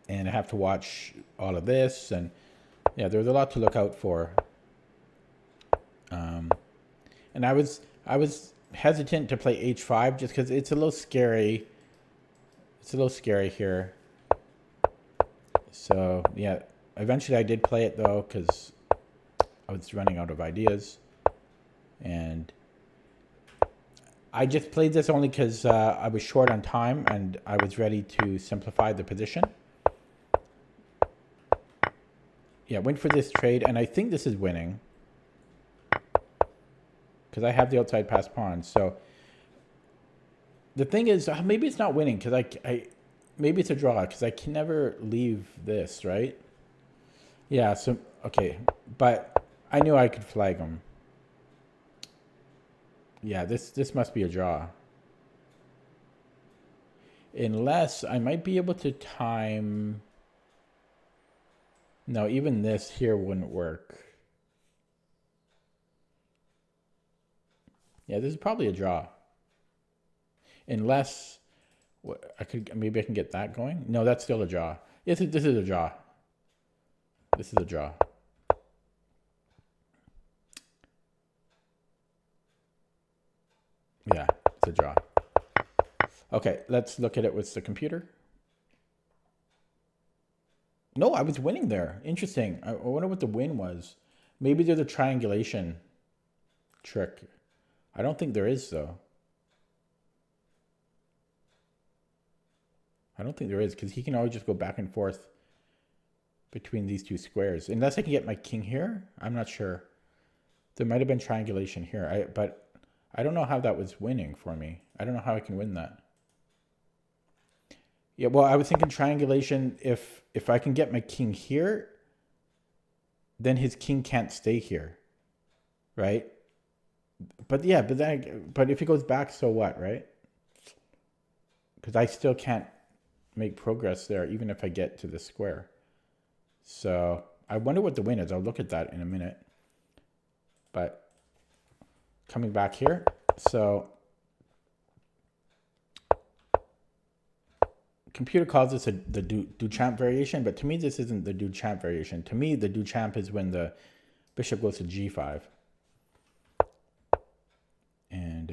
[SPEAKER 1] and I have to watch all of this, and yeah, there's a lot to look out for. And I was hesitant to play h5 just because it's a little scary. It's a little scary here. So yeah, eventually I did play it though because I was running out of ideas, and I just played this only because I was short on time and I was ready to simplify the position. Yeah, went for this trade, and I think this is winning because I have the outside pass pawn. So the thing is, maybe it's not winning because maybe it's a draw because I can never leave this, right? Yeah, so okay, but I knew I could flag him. Yeah, this must be a draw. Unless I might be able to time. No, even this here wouldn't work. Yeah, this is probably a draw. Unless maybe I can get that going. No, that's still a draw. Yes, this is a draw. This is a draw. Yeah, it's a draw. Okay, let's look at it with the computer. No, I was winning there. Interesting. I wonder what the win was. Maybe there's a triangulation trick. I don't think there is, though. I don't think there is, because he can always just go back and forth between these two squares. Unless I can get my king here, I'm not sure. There might have been triangulation here, but I don't know how that was winning for me. I don't know how I can win that. Yeah, well, I was thinking triangulation, if I can get my king here, then his king can't stay here, right? But yeah, but if he goes back, so what, right? Because I still can't make progress there, even if I get to the square. So I wonder what the win is. I'll look at that in a minute. But coming back here, so computer calls this the Duchamp variation, but to me this isn't the Duchamp variation. To me, the Duchamp is when the bishop goes to g5. And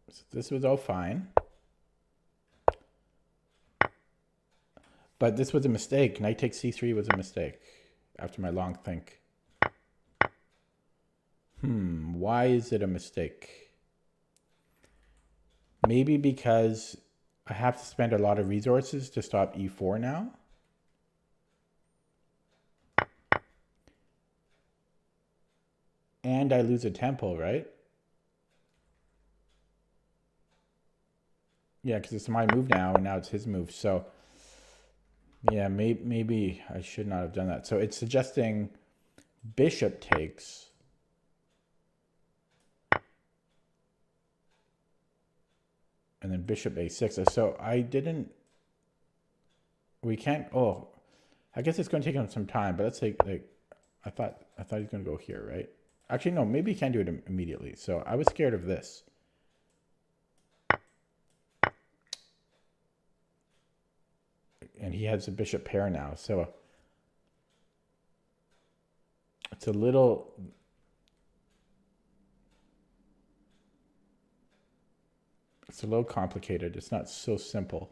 [SPEAKER 1] so this was all fine. But this was a mistake. Knight takes c3 was a mistake after my long think. Why is it a mistake? Maybe because I have to spend a lot of resources to stop e4 now. And I lose a tempo, right? Yeah, because it's my move now, and now it's his move. So, yeah, maybe I should not have done that. So it's suggesting bishop takes. And then bishop a6. So I didn't... We can't... Oh, I guess it's going to take him some time. But let's say, like, I thought he's going to go here, right? Actually, no, maybe he can do it immediately. So I was scared of this. And he has a bishop pair now. So it's a little... It's a little complicated. It's not so simple.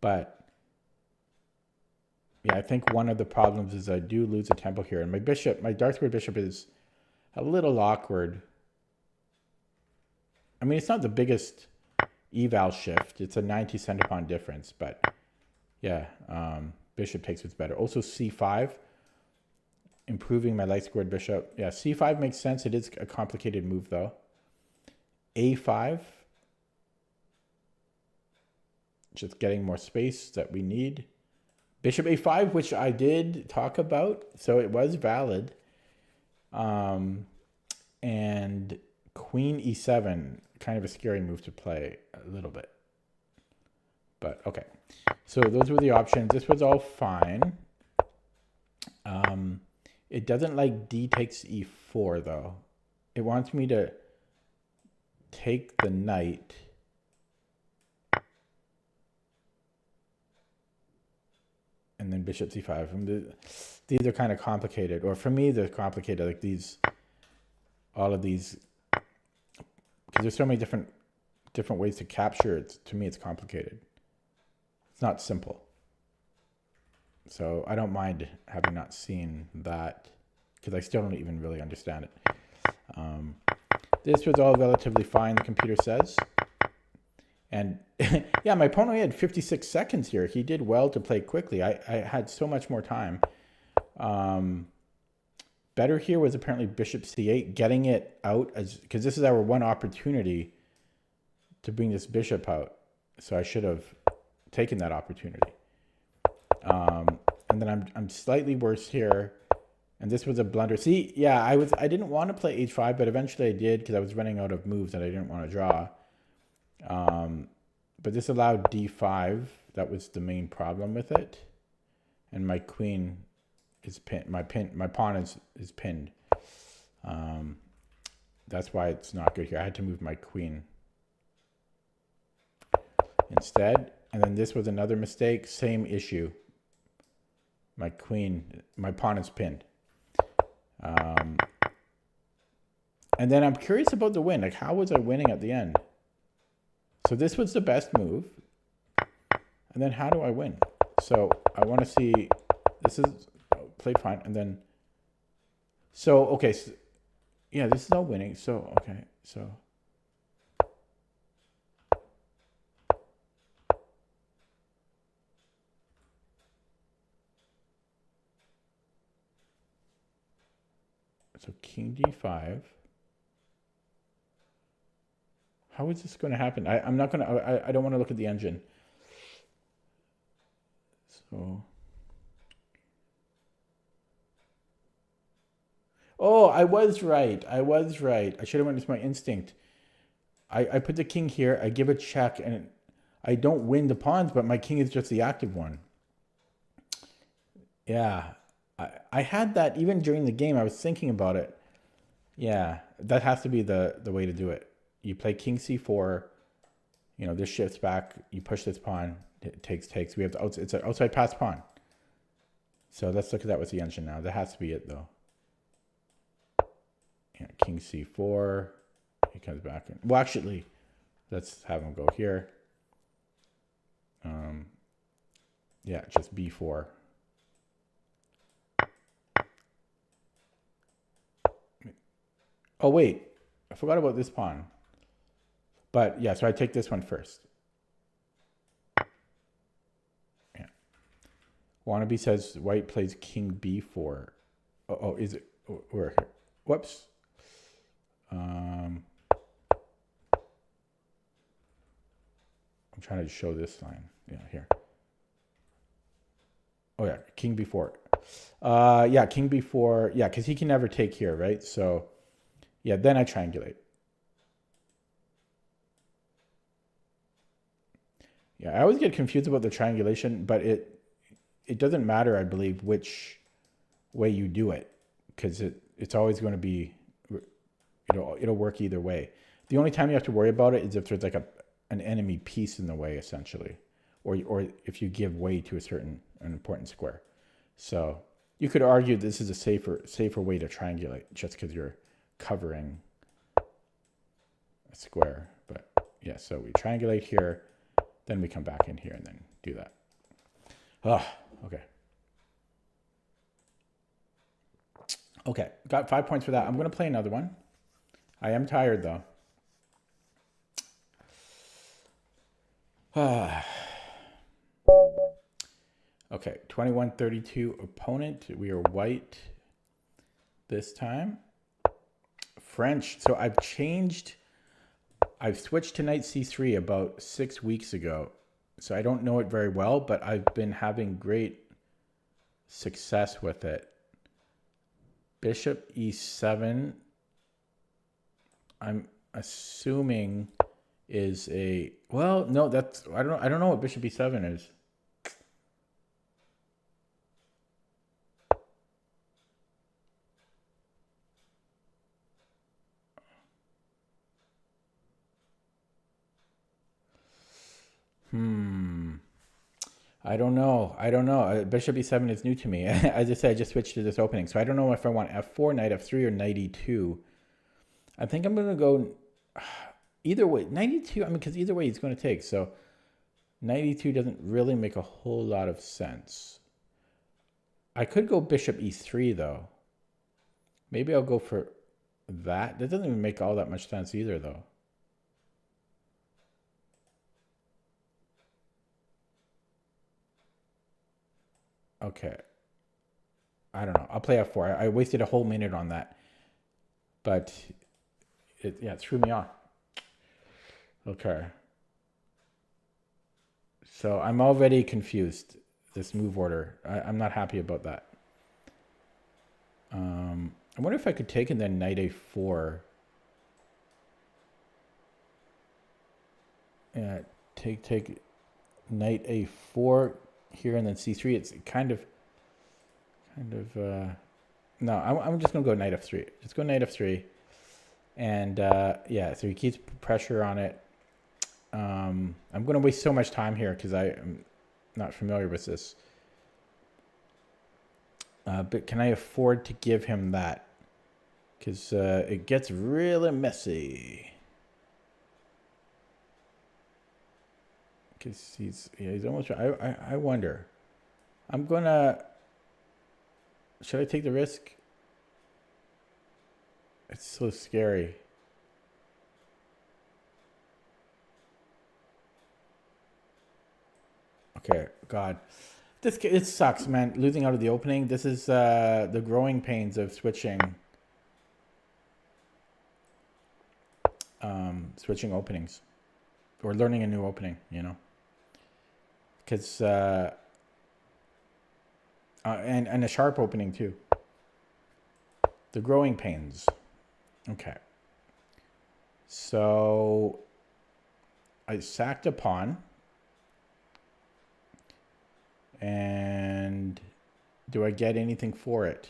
[SPEAKER 1] But yeah, I think one of the problems is I do lose a tempo here. And my bishop, my dark square bishop is a little awkward. I mean, it's not the biggest eval shift. It's a 90 centipawn difference. But yeah, bishop takes what's better. Also c5. Improving my light squared bishop. Yeah, c5 makes sense. It is a complicated move, though. a5. Just getting more space that we need. Bishop a5, which I did talk about, so it was valid. And queen e7, kind of a scary move to play a little bit. But okay, so those were the options. This was all fine. It doesn't like d takes e4, though. It wants me to take the knight. And then bishop c5. These are kind of complicated. Or for me, they're complicated. Like these, all of these. Because there's so many different ways to capture it. To me, it's complicated. It's not simple. So I don't mind having not seen that, because I still don't even really understand it. This was all relatively fine, the computer says. And yeah, my opponent had 56 seconds here. He did well to play quickly. I had so much more time. Better here was apparently bishop c8, getting it out, as because this is our one opportunity to bring this bishop out. So I should have taken that opportunity. And then I'm slightly worse here, and this was a blunder. See, yeah, I didn't want to play h5, but eventually I did because I was running out of moves and I didn't want to draw. But this allowed d5. That was the main problem with it, and my queen is pinned. My pawn is pinned. That's why it's not good here. I had to move my queen instead. And then this was another mistake. Same issue. My queen, my pawn is pinned. And then I'm curious about the win. Like, how was I winning at the end? So this was the best move. And then how do I win? So I want to see, this is played fine. And then, so, okay. So, yeah, this is all winning. So, okay. So. So king d5. How is this going to happen? I'm not going to, I don't want to look at the engine. So. Oh, I was right. I was right. I should have went with my instinct. I put the king here. I give a check and I don't win the pawns, but my king is just the active one. Yeah. I had that even during the game. I was thinking about it. Yeah, that has to be the way to do it. You play king c4. You know, this shifts back. You push this pawn. It takes. We have the it's an outside pass pawn. So let's look at that with the engine now. That has to be it though. Yeah, king c4. He comes back in. Well, actually, let's have him go here. Yeah, just b4. Oh, wait. I forgot about this pawn. But yeah, so I take this one first. Yeah. Wannabe says white plays king b4. Oh, is it? We're here. Whoops. I'm trying to show this line. Yeah, here. Oh yeah, king b4. Yeah, king b4. Yeah, because he can never take here, right? So yeah, then I triangulate. Yeah, I always get confused about the triangulation, but it doesn't matter, I believe, which way you do it, because it's always going to be, it'll work either way. The only time you have to worry about it is if there's like an enemy piece in the way, essentially, or if you give way to an important square. So you could argue this is a safer way to triangulate, just because you're covering a square. But yeah, so we triangulate here, then we come back in here and then do that. Oh, okay. Okay, got 5 points for that. I'm going to play another one. I am tired though. Okay, 21-32 opponent. We are white this time. French. So I've switched to knight c3 about 6 weeks ago. So I don't know it very well, but I've been having great success with it. Bishop e7, I'm assuming is a, well, no, that's, I don't know what bishop e7 is. I don't know. Bishop e7 is new to me. As I said, I just switched to this opening. So I don't know if I want f4, knight f3, or knight e2. I think I'm going to go either way. Knight e2, I mean, because either way he's going to take. So knight e2 doesn't really make a whole lot of sense. I could go bishop e3, though. Maybe I'll go for that. That doesn't even make all that much sense either, though. Okay. I don't know. I'll play f4. I wasted a whole minute on that. But it threw me off. Okay. So I'm already confused, this move order. I'm not happy about that. I wonder if I could take and then knight a4. Yeah, take knight a4 here and then c3. It's kind of no, I'm just gonna go knight f3. Just go knight f3, and yeah, so he keeps pressure on it. I'm gonna waste so much time here because I am not familiar with this. But can I afford to give him that? Because it gets really messy. Because he's almost. I wonder. I'm gonna. Should I take the risk? It's so scary. Okay, God. It sucks, man. Losing out of the opening. This is the growing pains of switching. Switching openings. Or learning a new opening, you know. Because and a sharp opening too. The growing pains. Okay. So I sacked a pawn. And do I get anything for it?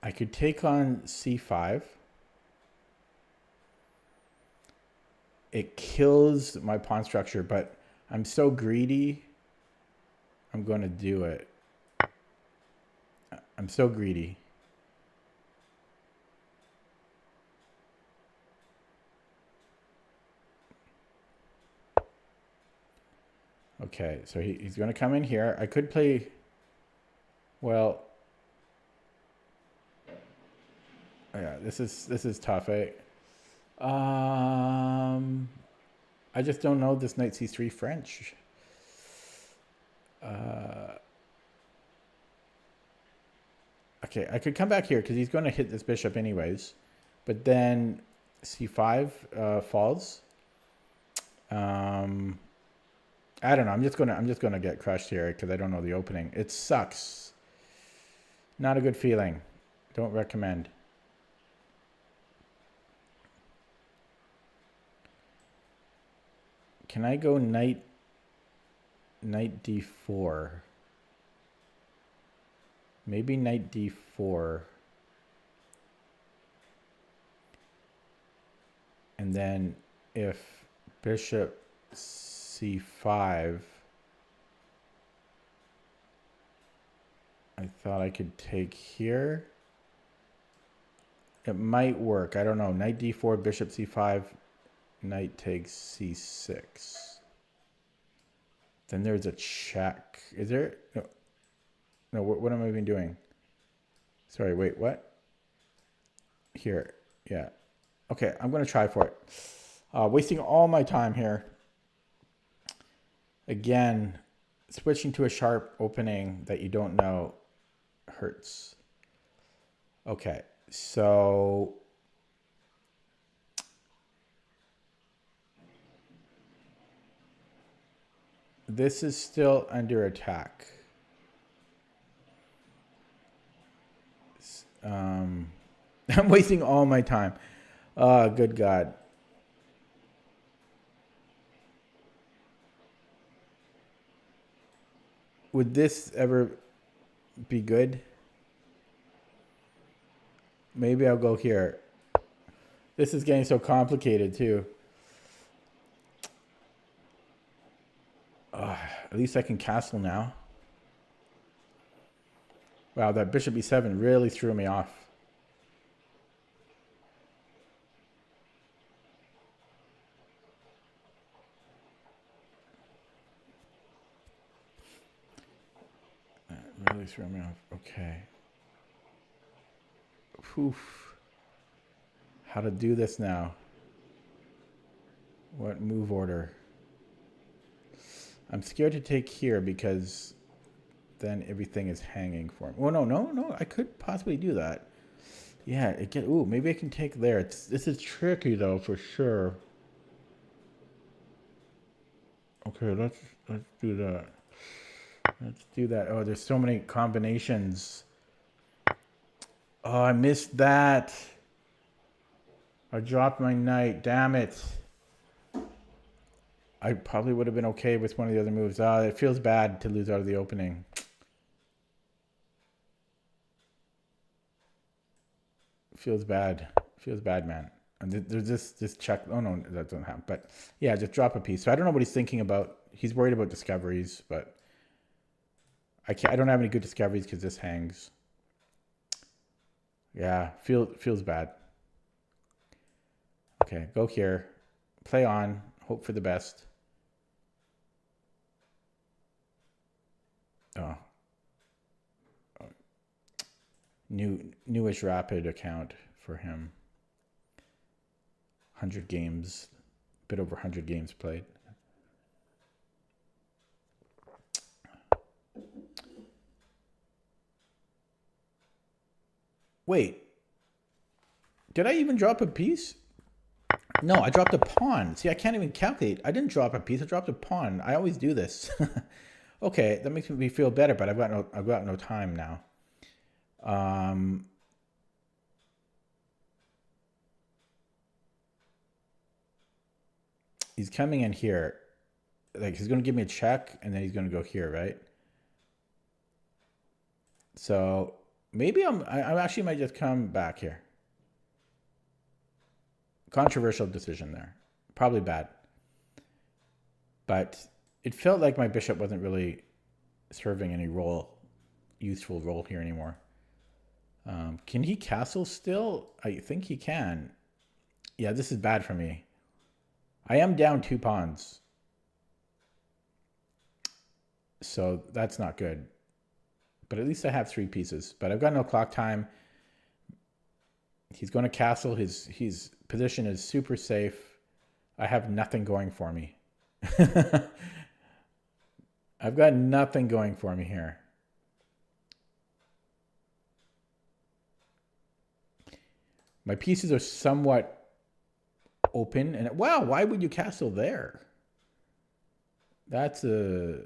[SPEAKER 1] I could take on c5. It kills my pawn structure, but I'm so greedy. I'm going to do it. I'm so greedy. Okay, so he's going to come in here. I could play, well, yeah, this is tough. I just don't know this knight c3 French. Okay, I could come back here because he's going to hit this bishop anyways, but then c5 falls. I don't know. I'm just gonna get crushed here because I don't know the opening. It sucks. Not a good feeling. Don't recommend. Can I go knight d4? Maybe knight d4. And then if bishop c5, I thought I could take here. It might work. I don't know. Knight d4, bishop c5, knight takes c6. Then there's a check. Is there? No, what am I even doing? Sorry, wait, what? Here, yeah. Okay, I'm going to try for it. Wasting all my time here. Again, switching to a sharp opening that you don't know hurts. Okay, so this is still under attack. I'm wasting all my time. Oh, good God. Would this ever be good? Maybe I'll go here. This is getting so complicated too. At least I can castle now. Wow, that bishop e7 really threw me off. That really threw me off. Okay. Oof. How to do this now? What move order? I'm scared to take here because then everything is hanging for me. Oh, no. I could possibly do that. Yeah, ooh, maybe I can take there. This is tricky though, for sure. Okay, let's do that. Let's do that. Oh, there's so many combinations. Oh, I missed that. I dropped my knight. Damn it. I probably would have been okay with one of the other moves. It feels bad to lose out of the opening. Feels bad. Feels bad, man. And there's this check. Oh no, that don't happen. But yeah, just drop a piece. So I don't know what he's thinking about. He's worried about discoveries, but I don't have any good discoveries because this hangs. Yeah, feels bad. Okay, go here. Play on. Hope for the best. Oh. Newish Rapid account for him. 100 games, a bit over 100 games played. Wait, did I even drop a piece? No, I dropped a pawn. See, I can't even calculate. I didn't drop a piece. I dropped a pawn. I always do this. Okay, that makes me feel better, but I've got no time now. He's coming in here. Like, he's going to give me a check, and then he's going to go here, right? So maybe I actually might just come back here. Controversial decision there. Probably bad. But it felt like my bishop wasn't really serving any useful role here anymore. Can he castle still? I think he can. Yeah, this is bad for me. I am down 2 pawns. So that's not good. But at least I have 3 pieces. But I've got no clock time. He's going to castle. His position is super safe. I have nothing going for me. I've got nothing going for me here. My pieces are somewhat open. And wow, why would you castle there? That's a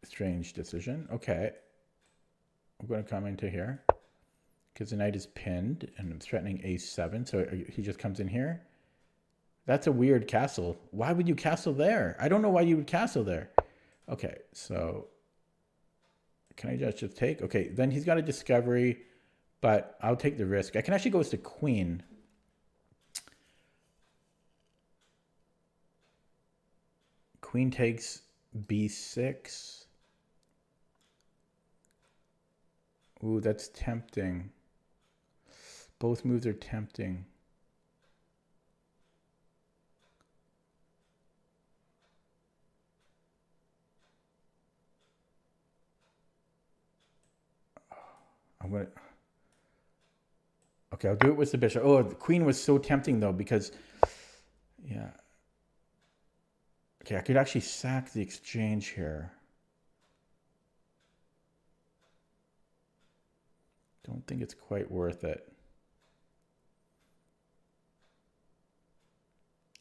[SPEAKER 1] strange decision. Okay. I'm going to come into here because the knight is pinned and I'm threatening a7. So he just comes in here. That's a weird castle. Why would you castle there? I don't know why you would castle there. Okay, so can I just take? Okay, then he's got a discovery, but I'll take the risk. I can actually go with the queen. Queen takes b6. Ooh, that's tempting. Both moves are tempting. I'm gonna. Okay, I'll do it with the bishop. Oh, the queen was so tempting though because, yeah. Okay, I could actually sack the exchange here. Don't think it's quite worth it.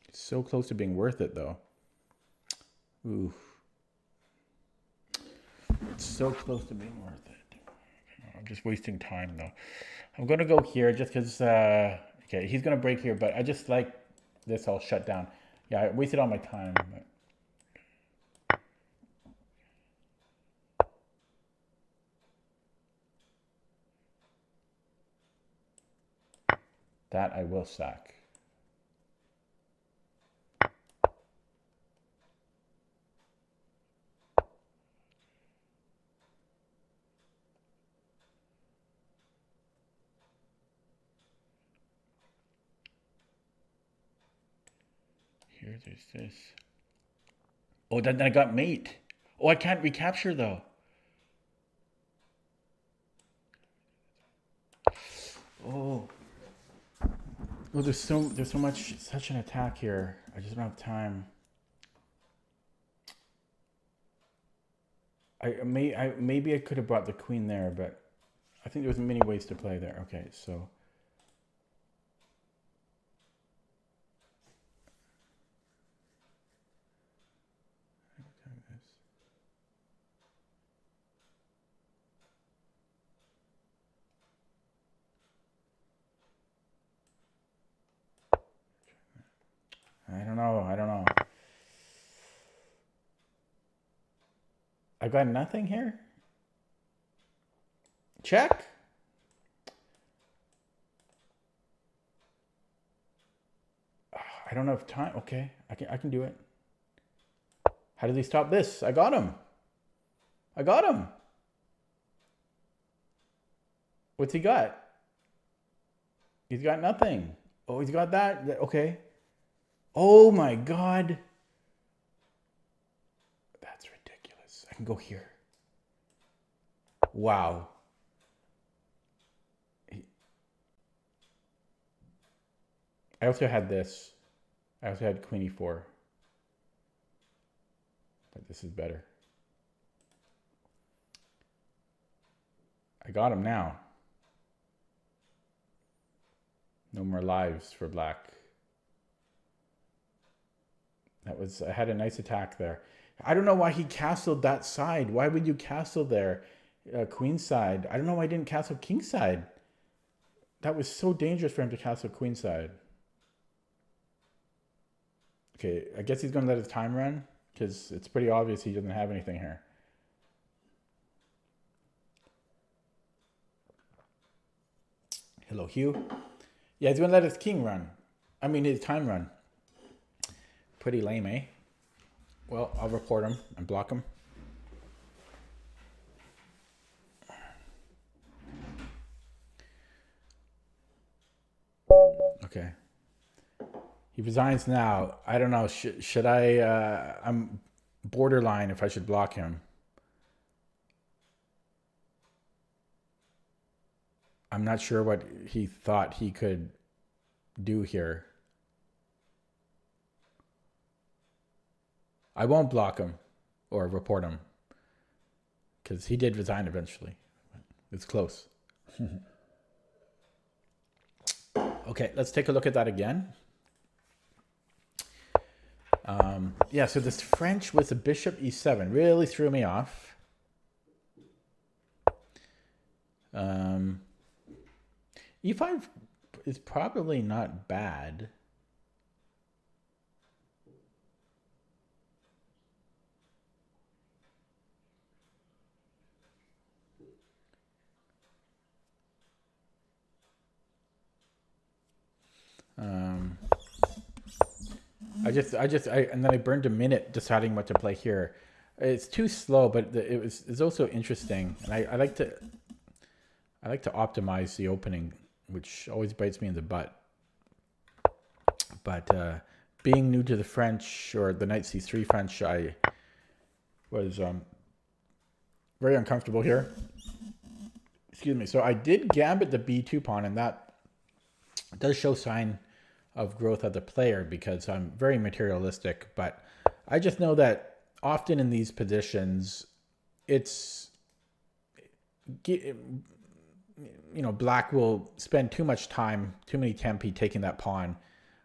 [SPEAKER 1] It's so close to being worth it though. Ooh. It's so close to being worth it. I'm just wasting time though. I'm gonna go here just because okay, he's gonna break here, but I just like this all shut down. Yeah, I wasted all my time. But... that I will sack. Here, there's this. Oh, then I got mate. Oh, I can't recapture though. Oh. Well, there's so much, such an attack here. I just don't have time. Maybe I could have brought the queen there, but I think there's many ways to play there. Okay, so. I don't know. I got nothing here. Check. I don't have time. Okay, I can do it. How did he stop this? I got him. I got him. What's he got? He's got nothing. Oh, he's got that. Okay. Oh my God. That's ridiculous. I can go here. Wow. I also had this. I also had Queen E4. But this is better. I got him now. No more lives for black. I had a nice attack there. I don't know why he castled that side. Why would you castle there? Queen side. I don't know why he didn't castle king side. That was so dangerous for him to castle queen side. Okay, I guess he's going to let his time run because it's pretty obvious he doesn't have anything here. Hello, Hugh. Yeah, he's going to let his king run. I mean, his time run. Pretty lame, eh? Well, I'll report him and block him. Okay. He resigns now. I don't know. Should I? I'm borderline if I should block him. I'm not sure what he thought he could do here. I won't block him or report him because he did resign eventually. It's close. Okay, let's take a look at that again. Yeah, so this French with the bishop e7 really threw me off. E5 is probably not bad. And then I burned a minute deciding what to play here. It's too slow, but it's also interesting, and I like to optimize the opening, which always bites me in the butt. But being new to the French or the knight c3 French, I was very uncomfortable here. Excuse me. So I did gambit the b2 pawn, and that does show sign of growth of the player because I'm very materialistic. But I just know that often in these positions, it's, black will spend too much time, too many tempi taking that pawn.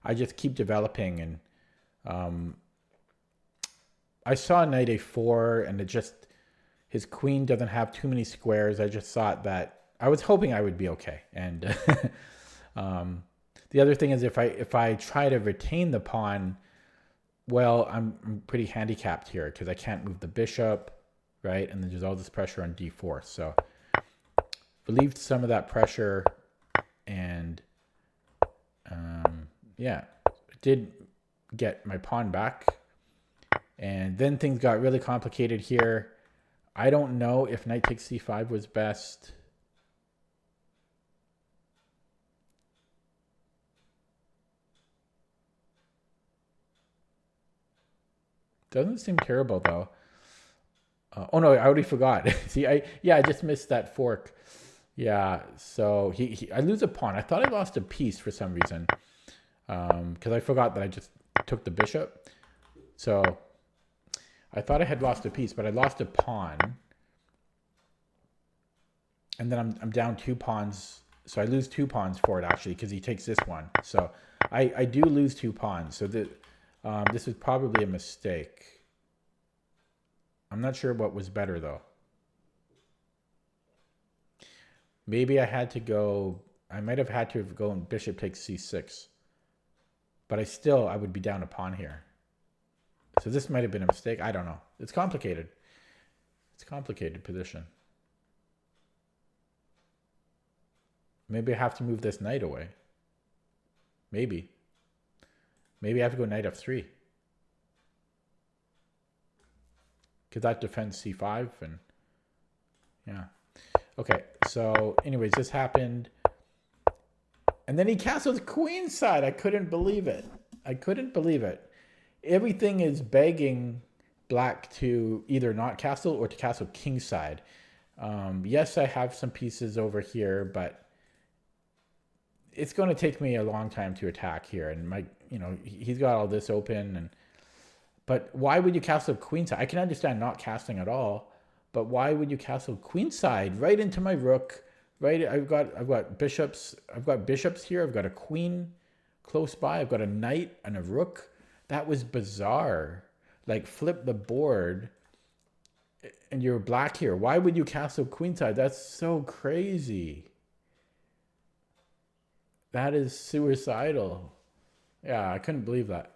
[SPEAKER 1] I just keep developing, and I saw knight a4, and his queen doesn't have too many squares. I just thought that I was hoping I would be okay. And the other thing is if I try to retain the pawn, well, I'm pretty handicapped here because I can't move the bishop, right? And then there's all this pressure on d4. So relieved some of that pressure, and yeah, did get my pawn back. And then things got really complicated here. I don't know if knight takes c5 was best. Doesn't seem terrible though. Oh no, I already forgot. See, I just missed that fork. Yeah, so I lose a pawn. I thought I lost a piece for some reason, because I forgot that I just took the bishop. So I thought I had lost a piece, but I lost a pawn, and then I'm down 2 pawns. So I lose 2 pawns for it actually because he takes this one. So I do lose 2 pawns. So this was probably a mistake. I'm not sure what was better though. Maybe I might have had to have gone bishop takes c6. But I would be down a pawn here. So this might have been a mistake. I don't know. It's complicated. It's a complicated position. Maybe I have to move this knight away. Maybe. Maybe I have to go knight f3. Because that defends c5 and yeah. Okay, so anyways, this happened. And then he castled queenside. I couldn't believe it. I couldn't believe it. Everything is begging black to either not castle or to castle kingside. Yes, I have some pieces over here, but it's going to take me a long time to attack here. And he's got all this open. But why would you castle queenside? I can understand not castling at all, but why would you castle queenside right into my rook? Right, I've got bishops. I've got bishops here. I've got a queen close by. I've got a knight and a rook. That was bizarre. Like, flip the board, and you're black here. Why would you castle queenside? That's so crazy. That is suicidal. Yeah, I couldn't believe that.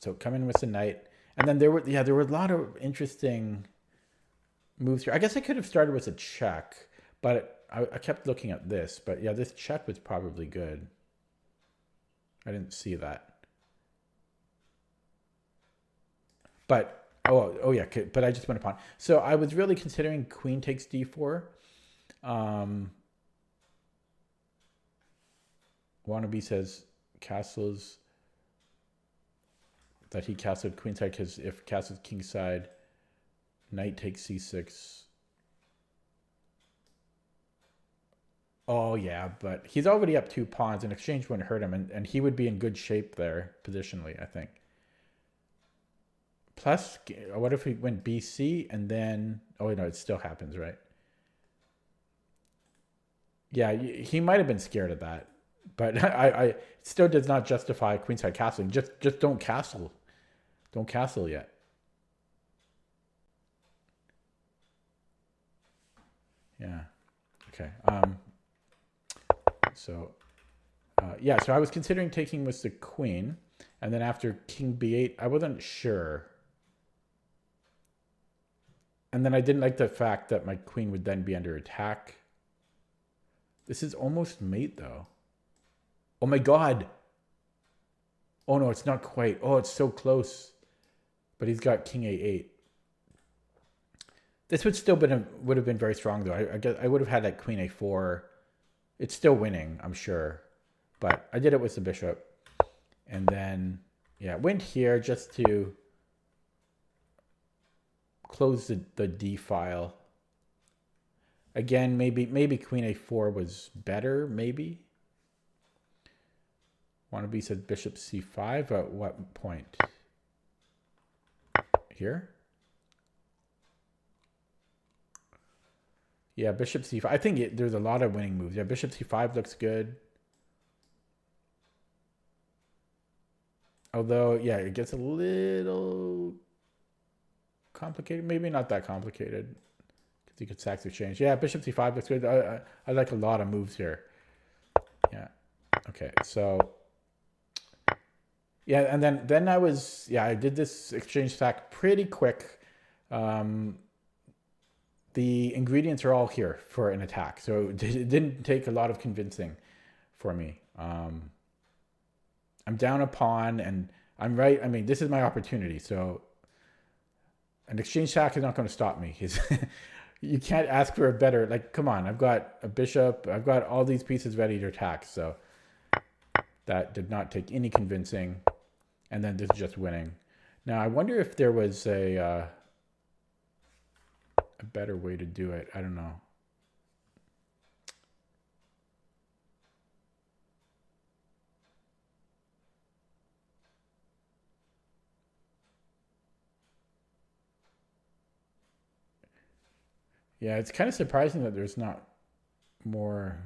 [SPEAKER 1] So come in with the knight, and then there were a lot of interesting moves here. I guess I could have started with a check, but I kept looking at this. But yeah, this check was probably good. I didn't see that. But oh yeah, but I just went upon. So I was really considering queen takes d4. Wannabe says castles, that he castled queenside because if castles kingside, knight takes c6. Oh, yeah, but he's already up 2 pawns, and exchange wouldn't hurt him, and he would be in good shape there, positionally, I think. Plus, what if he went BC, and then... Oh, no, it still happens, right? Yeah, he might have been scared of that, but it still does not justify queenside castling. Just don't castle. Don't castle yet. Yeah. Okay. So I was considering taking with the queen, and then after king b8, I wasn't sure. And then I didn't like the fact that my queen would then be under attack. This is almost mate, though. Oh my god. Oh no, it's not quite. Oh, it's so close. But he's got king a8. This would have been very strong, though. I guess I would have had like queen a4. It's still winning, I'm sure. But I did it with the bishop. And then, yeah, went here just to close the d file. Again, maybe queen a4 was better, maybe. Wannabe said bishop c5 at what point? Here? Yeah, bishop c5. I think there's a lot of winning moves. Yeah, bishop c5 looks good. Although, yeah, it gets a little complicated. Maybe not that complicated. Because you could sax exchange. Yeah, bishop c5 looks good. I like a lot of moves here. Yeah. Okay, so... Yeah, and then I did this exchange sack pretty quick. The ingredients are all here for an attack. So it didn't take a lot of convincing for me. I'm down a pawn and I'm right. I mean, this is my opportunity. So an exchange sack is not going to stop me. You can't ask for a better, like, come on, I've got a bishop. I've got all these pieces ready to attack. So that did not take any convincing. And then this is just winning. Now, I wonder if there was a better way to do it. I don't know. Yeah, it's kind of surprising that there's not more,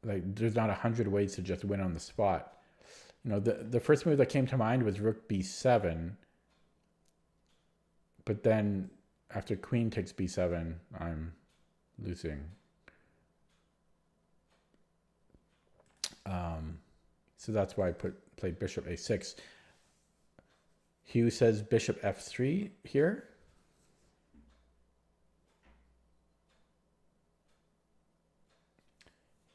[SPEAKER 1] like, there's not 100 ways to just win on the spot. You know, the first move that came to mind was rook b7. But then after queen takes b7, I'm losing. So that's why I played bishop a6. Hugh says bishop f3 here.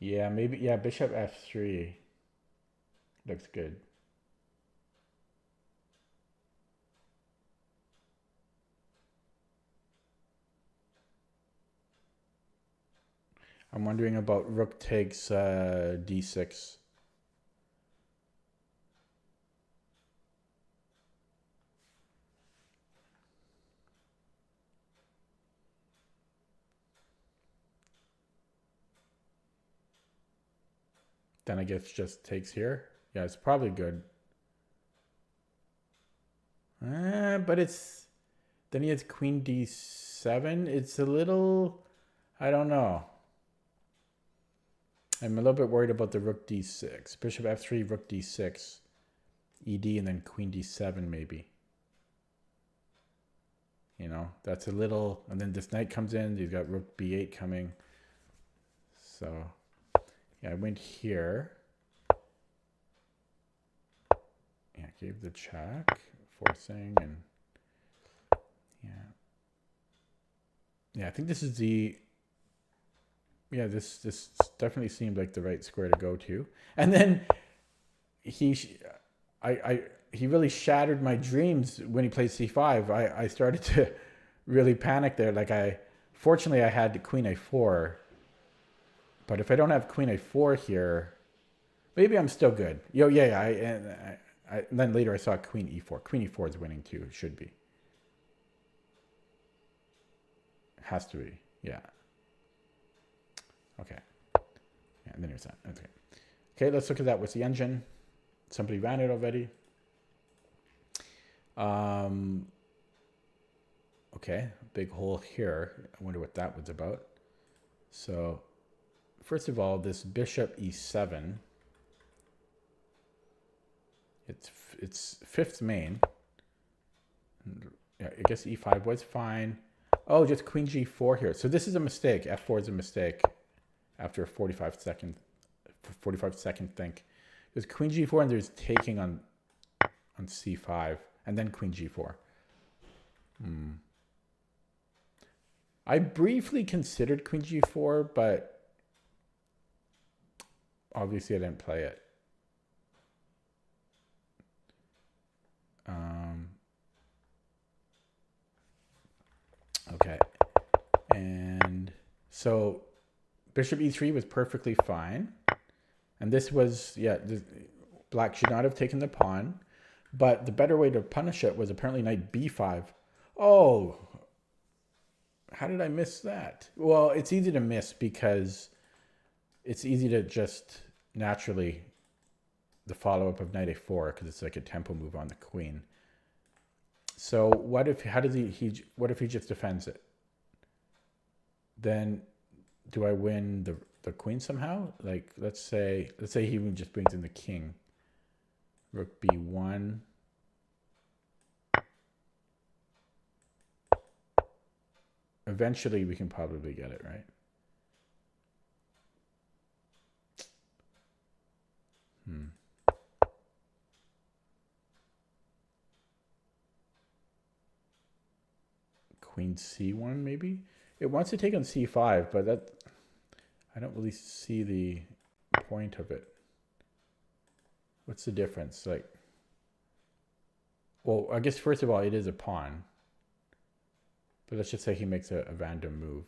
[SPEAKER 1] Yeah, maybe, yeah, bishop f3. Looks good. I'm wondering about rook takes d6. Then I guess just takes here. Yeah, it's probably good. But it's... Then he has queen d7. It's a little... I don't know. I'm a little bit worried about the rook d6. Bishop f3, rook d6. ED, and then queen d7 maybe. You know, that's a little... And then this knight comes in. He's got rook b8 coming. So, yeah, I went here. Yeah, gave the check, forcing, and yeah. Yeah, I think this is the... Yeah, this definitely seemed like the right square to go to. And then he really shattered my dreams when he played c5. I started to really panic there. Like fortunately I had queen a4. But if I don't have queen a4 here, maybe I'm still good. And then later I saw queen e4. Queen e4 is winning too. It should be. It has to be. Yeah. Okay. Yeah, and then here's that. Okay. Okay, let's look at that with the engine. Somebody ran it already. Okay, big hole here. I wonder what that was about. So, first of all, this bishop e7. It's fifth main. Yeah, I guess e5 was fine. Oh, just queen g4 here. So this is a mistake. f4 is a mistake after a 45 second think. There's queen g4 and there's taking on c5 and then queen g4. I briefly considered queen g4, but obviously I didn't play it. Okay, and so bishop e3 was perfectly fine, and this was, yeah, black should not have taken the pawn, but the better way to punish it was apparently knight b5. Oh, how did I miss that? Well, it's easy to miss because it's easy to just naturally the follow-up of knight a4 because it's like a tempo move on the queen. So what if what if he just defends it? Then do I win the queen somehow? Like let's say he even just brings in the king. Rook b1. Eventually we can probably get it, right? Queen c1 maybe? It wants to take on c5, but that I don't really see the point of it. What's the difference? Like, well, I guess first of all, it is a pawn. But let's just say he makes a random move.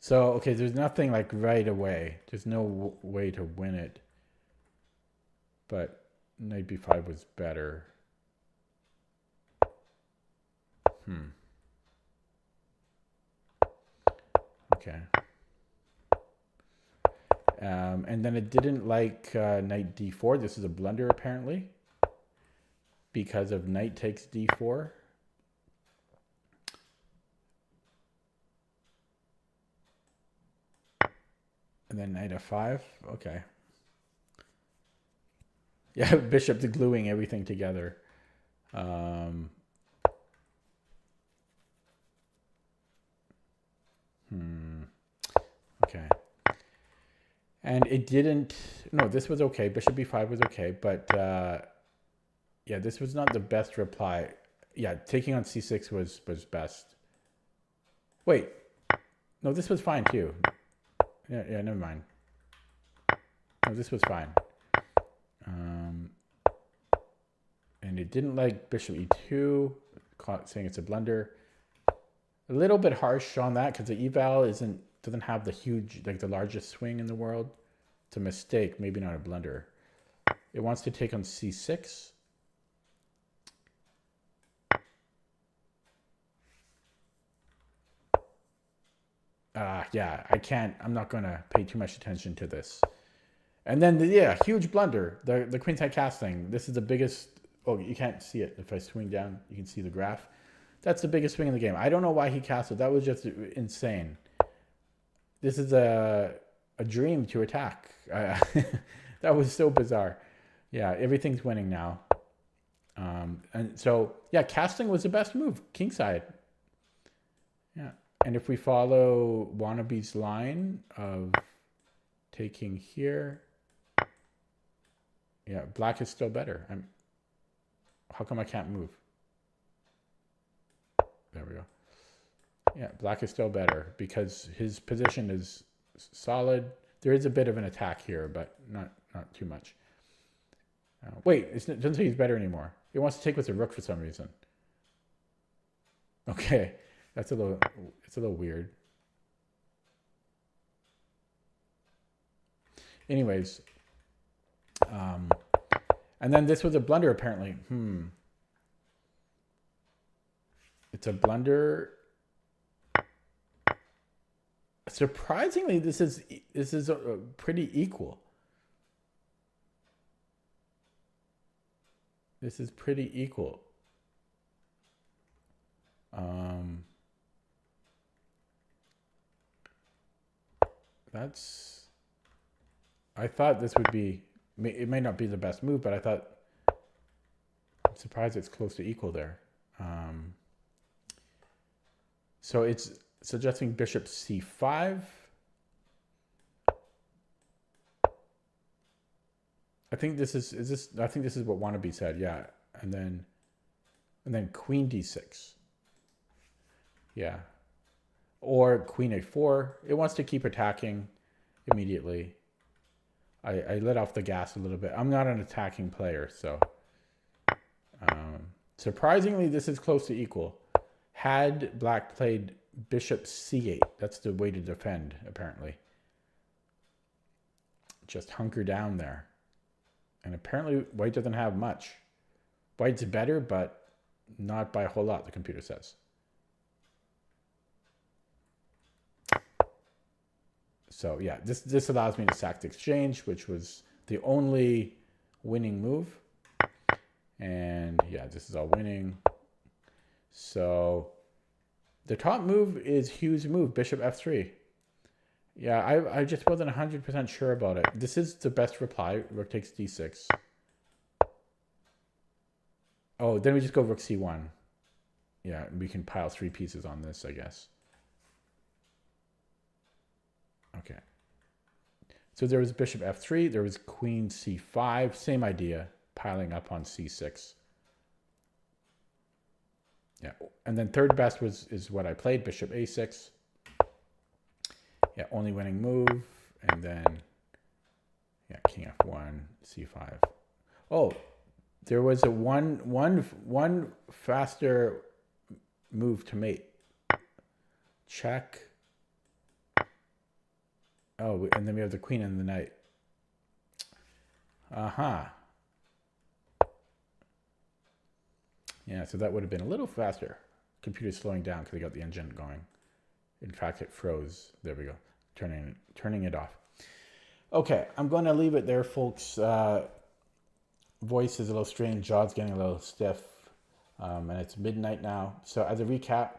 [SPEAKER 1] So, okay, there's nothing like right away. There's no way to win it. But knight b5 was better. Okay. And then it didn't like knight d4. This is a blunder apparently. Because of knight takes d4. And then knight f5. Okay. Yeah, bishop's gluing everything together. Okay. And it didn't... No, this was okay. Bishop b5 was okay. But, yeah, this was not the best reply. Yeah, taking on c6 was best. Wait, no, this was fine too. Yeah, never mind. No, this was fine. And it didn't like bishop e2, saying it's a blunder. A little bit harsh on that because the eval doesn't have the huge, like the largest swing in the world. It's a mistake, maybe not a blunder. It wants to take on c6. Yeah, I'm not going to pay too much attention to this. And then, huge blunder. The queenside castling. This is the biggest. Oh, you can't see it. If I swing down, you can see the graph. That's the biggest swing in the game. I don't know why he castled. That was just insane. This is a dream to attack. That was so bizarre. Yeah, everything's winning now. And so, yeah, castling was the best move. Kingside. Yeah. And if we follow Wannabe's line of taking here, yeah, black is still better. How come I can't move? There we go. Yeah, black is still better because his position is solid. There is a bit of an attack here, but not too much. Wait, it doesn't say he's better anymore. He wants to take with the rook for some reason. Okay, it's a little weird. Anyways, and then this was a blunder apparently. It's a blunder. Surprisingly, this is pretty equal. This is pretty equal. I thought this would be, it may not be the best move, but I'm surprised it's close to equal there. So it's suggesting bishop c5. I think this is what Wannabe said, yeah. And then queen d6. Yeah. Or queen a4. It wants to keep attacking immediately. I let off the gas a little bit. I'm not an attacking player, so surprisingly this is close to equal. Had black played bishop c8, that's the way to defend, apparently. Just hunker down there. And apparently white doesn't have much. White's better, but not by a whole lot, the computer says. So yeah, this allows me to sack the exchange, which was the only winning move. And yeah, this is all winning. So the top move is Hugh's move, bishop f3. Yeah, I just wasn't 100% sure about it. This is the best reply. Rook takes d6. Oh, then we just go rook c1. Yeah, we can pile 3 pieces on this, I guess. Okay. So there was bishop f3. There was queen c5. Same idea, piling up on c6. Yeah, and then third best is what I played, bishop a6. Yeah, only winning move, and then yeah, king f1, c5. Oh, there was a one faster move to mate. Check. Oh, and then we have the queen and the knight. Yeah, so that would have been a little faster. Computer's slowing down because they got the engine going. In fact, it froze. There we go. Turning it off. Okay, I'm going to leave it there, folks. Voice is a little strange. Jaw's getting a little stiff. And it's midnight now. So as a recap,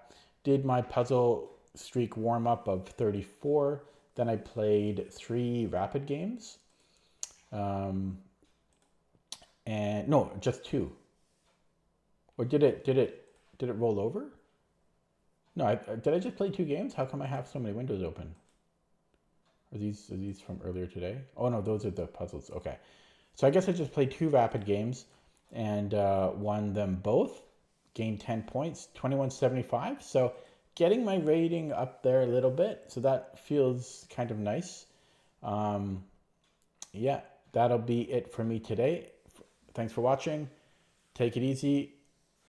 [SPEAKER 1] did my puzzle streak warm-up of 34. Then I played 3 rapid games. And no, just 2. Or did it roll over? No, did I just play 2 games? How come I have so many windows open? Are these from earlier today? Oh no, those are the puzzles. Okay. So I guess I just played 2 rapid games and won them both. Gained 10 points, 21.75. So getting my rating up there a little bit, so that feels kind of nice. Yeah, that'll be it for me today. Thanks for watching. Take it easy.